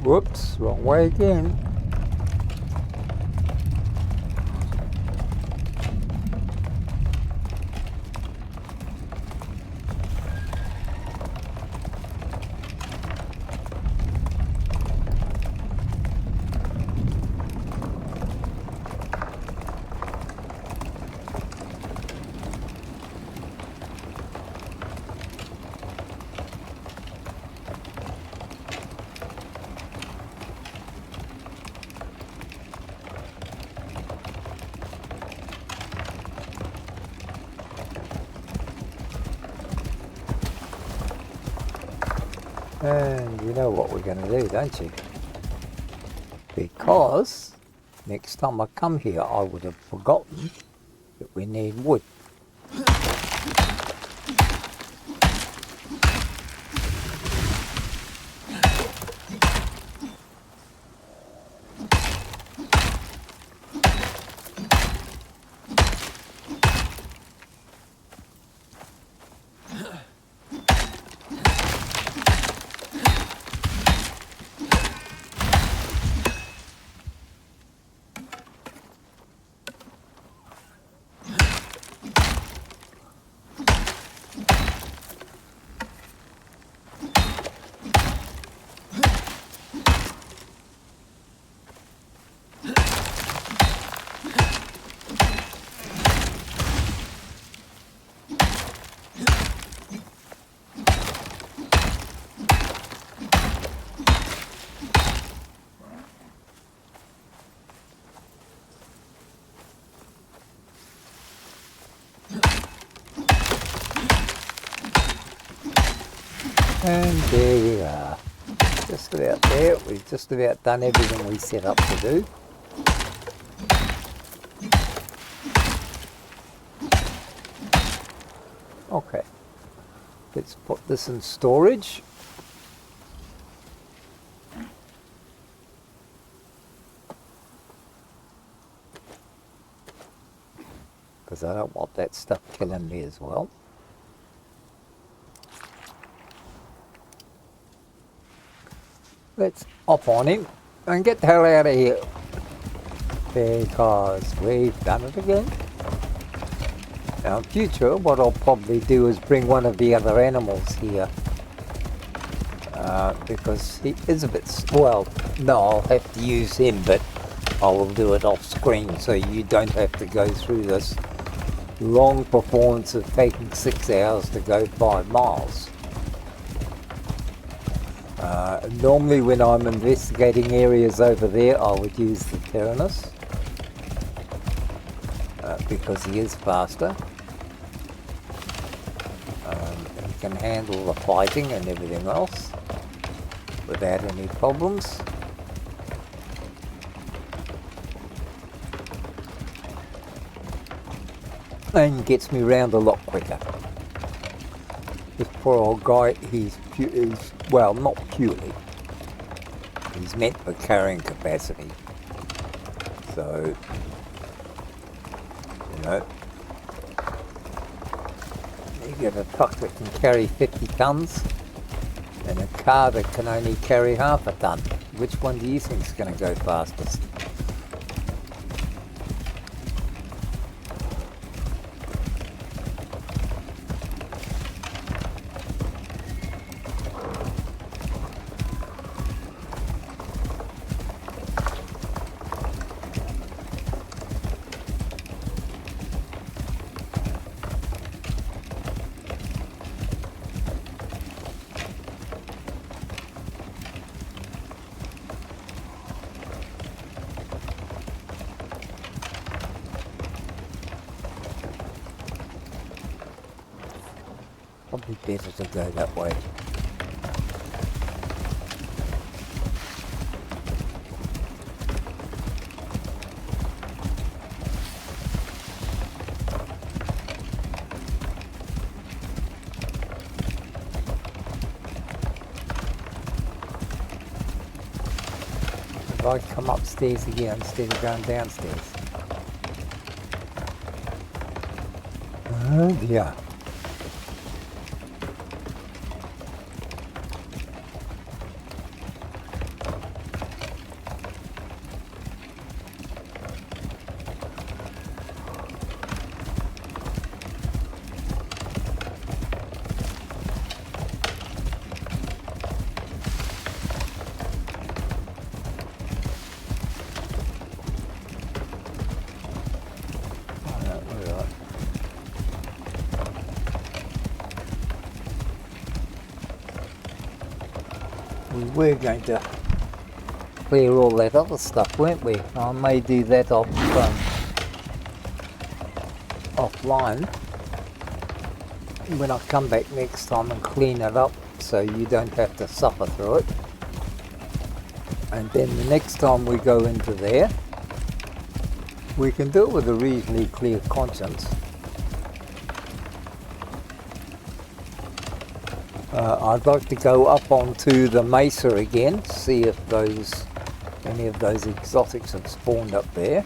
Whoops, wrong way again. And you know what we're going to do, don't you? Because next time I come here, I would have forgotten that we need wood. And there we are. Just about there. We've just about done everything we set up to do. Okay. Let's put this in storage. Because I don't want that stuff killing me as well. Let's hop on him and get the hell out of here. Because we've done it again. Now in future, what I'll probably do is bring one of the other animals here. Because he is a bit, well, no, I'll have to use him, but I will do it off screen so you don't have to go through this long performance of taking 6 hours to go 5 miles. Normally when I'm investigating areas over there, I would use the Tyrannus because he is faster. He can handle the fighting and everything else without any problems. And gets me round a lot quicker. This poor old guy, he's well, not purely. He's meant for carrying capacity. So, you know, you get a truck that can carry 50 tons and a car that can only carry half a ton. Which one do you think is going to go fastest? Probably better to go that way. If I come upstairs again instead of going downstairs. Oh dear. We were going to clear all that other stuff, weren't we? I may do that offline when I come back next time and clean it up so you don't have to suffer through it. And then the next time we go into there, we can do it with a reasonably clear conscience. I'd like to go up onto the mesa again, see if any of those exotics have spawned up there.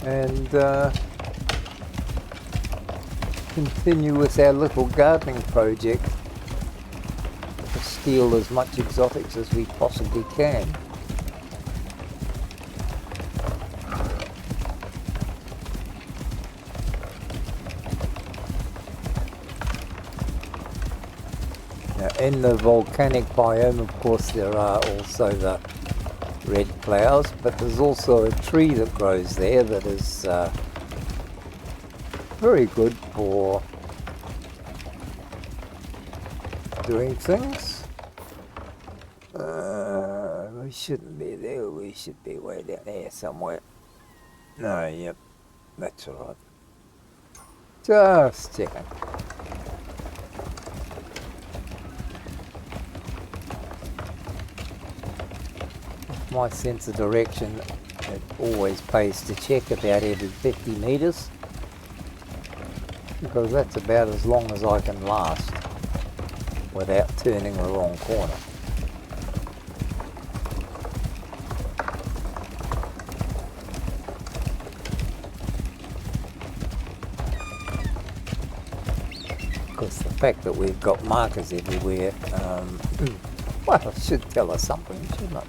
And continue with our little gardening project. Steal as much exotics as we possibly can. Now, in the volcanic biome, of course, there are also the red flowers, but there's also a tree that grows there that is very good for doing things. We shouldn't be there, we should be way down there somewhere. No, yep, that's alright. Just checking. With my sense of direction, it always pays to check about every 50 metres, because that's about as long as I can last without turning the wrong corner. Because the fact that we've got markers everywhere, well, it should tell us something, shouldn't it?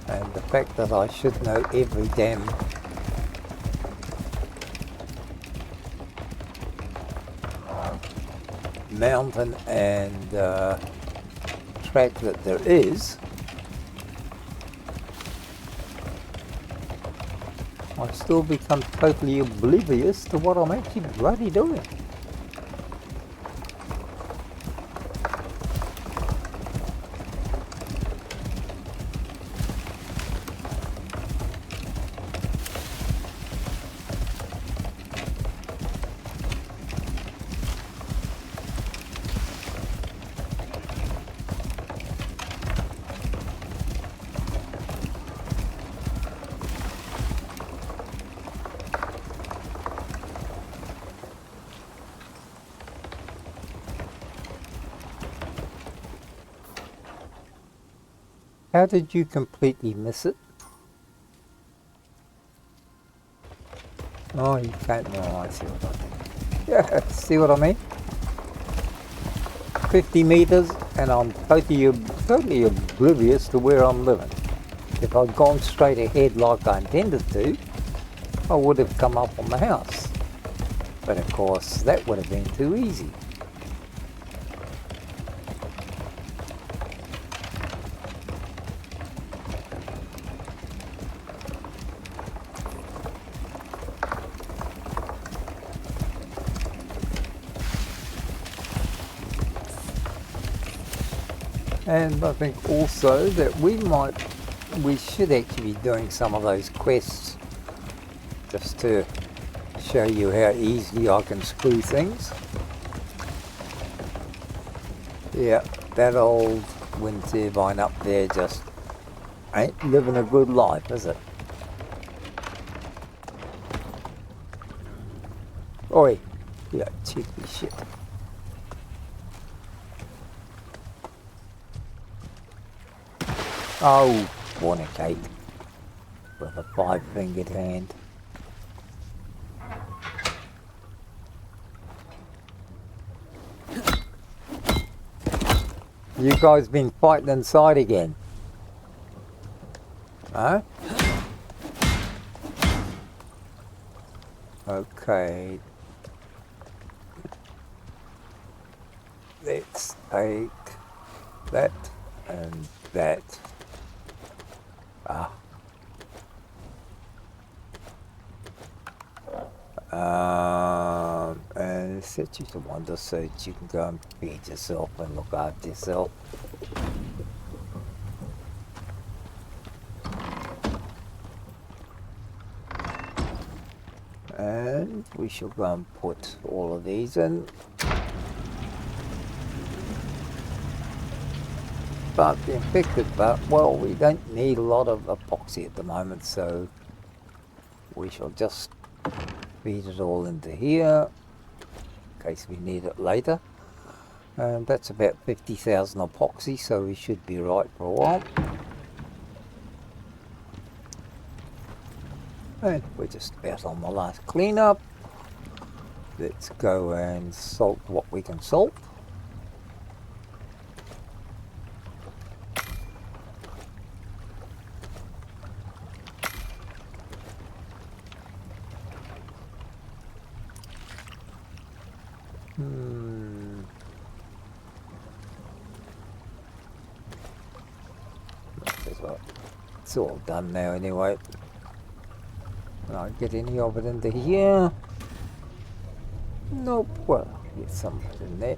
And the fact that I should know every damn mountain and track that there is, I still become totally oblivious to what I'm actually bloody doing. How did you completely miss it? Oh, you can't. No, I see what I mean. Yeah, see what I mean? 50 metres and I'm totally oblivious to where I'm living. If I'd gone straight ahead like I intended to, I would have come up on the house. But of course, that would have been too easy. And I think also that we should actually be doing some of those quests just to show you how easily I can screw things. Yeah, that old wind turbine up there just Ain't living a good life, is it? Oi, yeah, cheeky shit. Oh, fornicate with a 5-fingered hand. You guys been fighting inside again? Huh? Okay. Let's take that and that. Ah. And set you to wander so that you can go and feed yourself and look after yourself. And we shall go and put all of these in. But the infected part, well, we don't need a lot of epoxy at the moment, so we shall just feed it all into here in case we need it later. And that's about 50,000 epoxy, so we should be right for a while. And we're just about on the last cleanup. Let's go and salt what we can salt. It's all done now anyway. I'll get any of it into here. Nope, well, get some of it in there.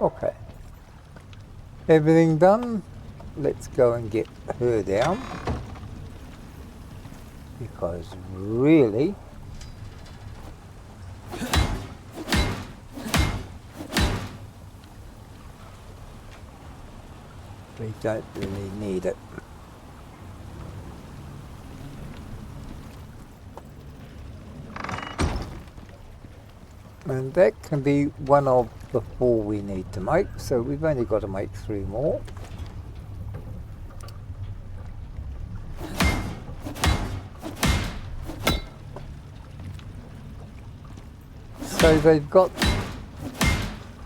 Okay. Everything done? Let's go and get her down. Because really, we don't really need it. And that can be one of the 4 we need to make, so we've only got to make 3 more. So they've got,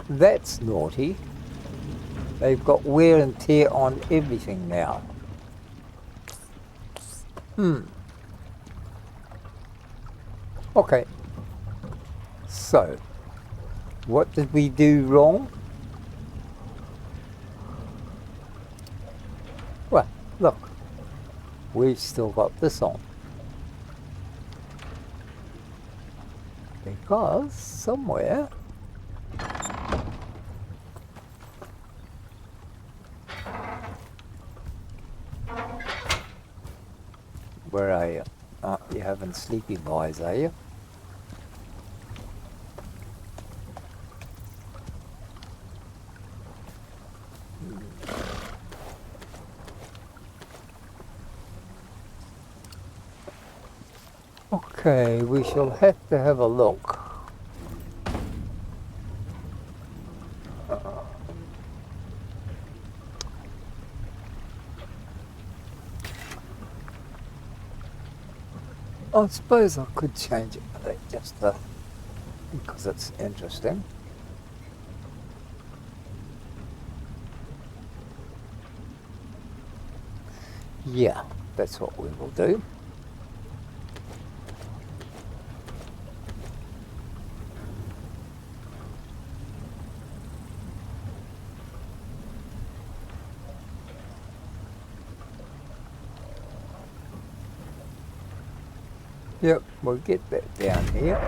that's naughty, they've got wear and tear on everything now. Okay, so what did we do wrong? Well, look, we've still got this on. Because somewhere where are you? Oh, you're having sleepy boys, are you? Okay, we shall have to have a look. I suppose I could change it just because it's interesting. Yeah, that's what we will do. Yep, we'll get that down here.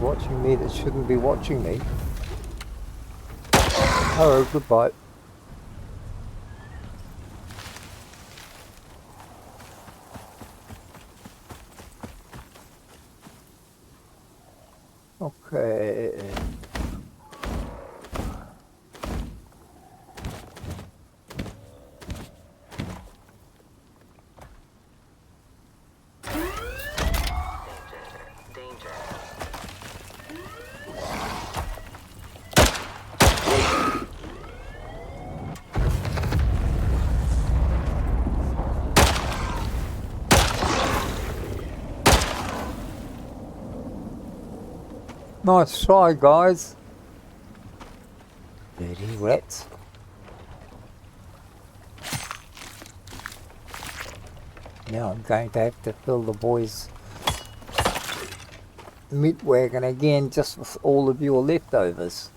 watching me that shouldn't be watching me. Oh, goodbye. Okay. Nice try, guys. Dirty rats. Now I'm going to have to fill the boys' meat wagon again just with all of your leftovers.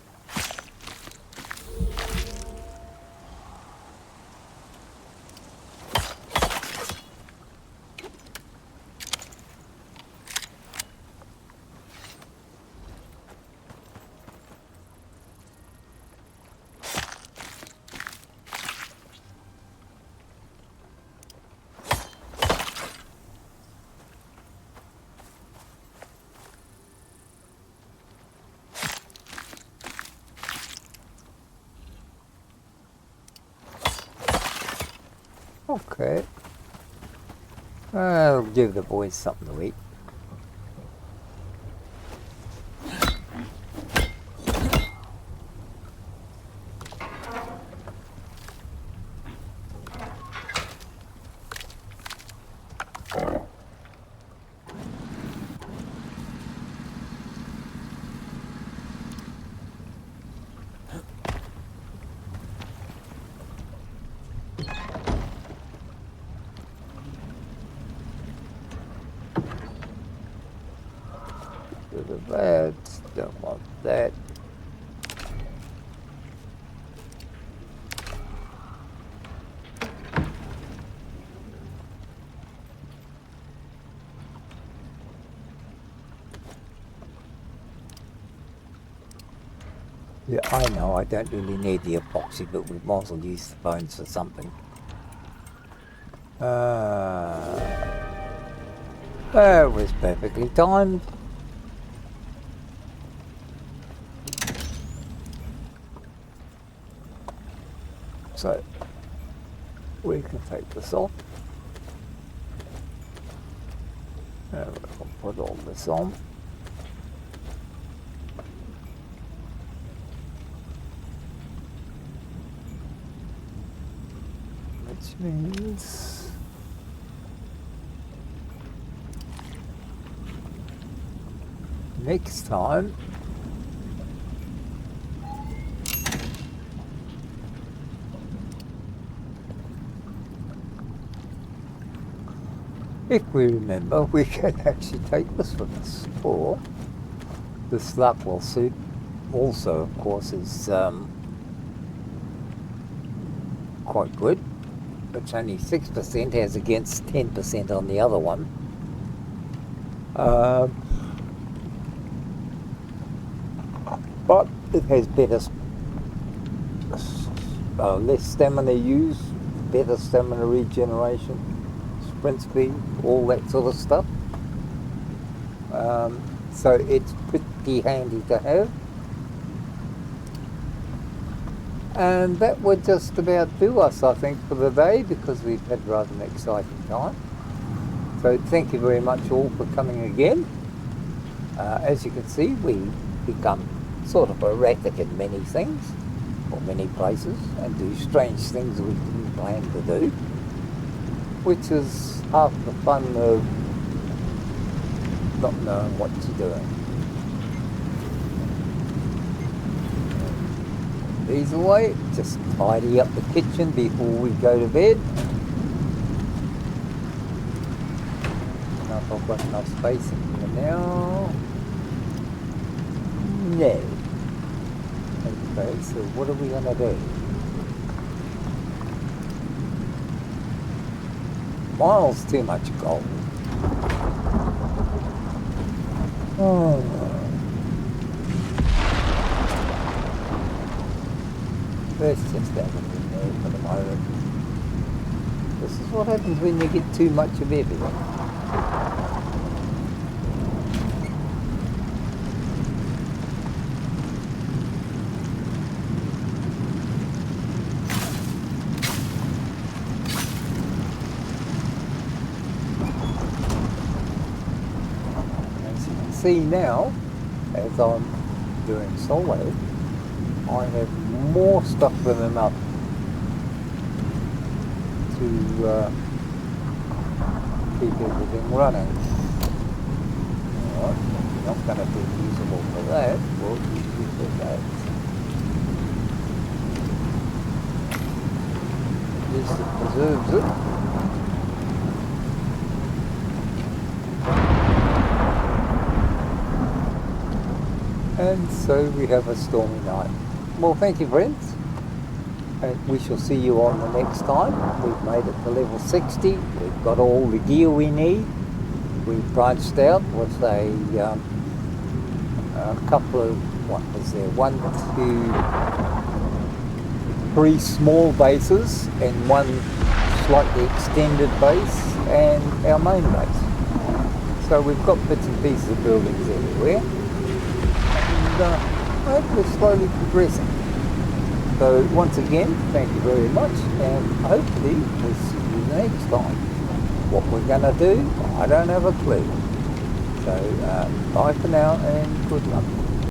Okay. I'll give the boys something to eat. That, don't want that. Yeah, I know I don't really need the epoxy, but we might as well use the bones for something. That was perfectly timed. So we can take this off. And we'll put all this on. Which means next time if we remember, we can actually take this with us, or the Slackwell suit also, of course, is quite good. It's only 6% as against 10% on the other one. But it has better, less stamina use, better stamina regeneration, sprint speed, all that sort of stuff. So it's pretty handy to have. And that would just about do us, I think, for the day, because we've had rather an exciting time. So thank you very much all for coming again. As you can see, we become sort of erratic in many things, or many places, and do strange things we didn't plan to do, which is half the fun of not knowing what you're doing. These away, just tidy up the kitchen before we go to bed. Now if I've got enough space in here now. No. Okay, so what are we going to do? Miles too much gold. Oh. let's just have it in there for the moment. This is what happens when you get too much of everything. As you can see now, as I'm doing solo, I have more stuff than enough to keep everything running. Alright, not going to be usable for that, we'll use it for that. At least it preserves it. And so we have a stormy night. Well, thank you, friends. And we shall see you on the next time. We've made it to level 60. We've got all the gear we need. We've branched out with a couple of, what was there, 1, 2, 3 small bases and one slightly extended base and our main base. So we've got bits and pieces of buildings everywhere. And I hope we're slowly progressing. So once again, thank you very much, and hopefully we'll see you next time. What we're going to do, I don't have a clue. So bye for now and good luck.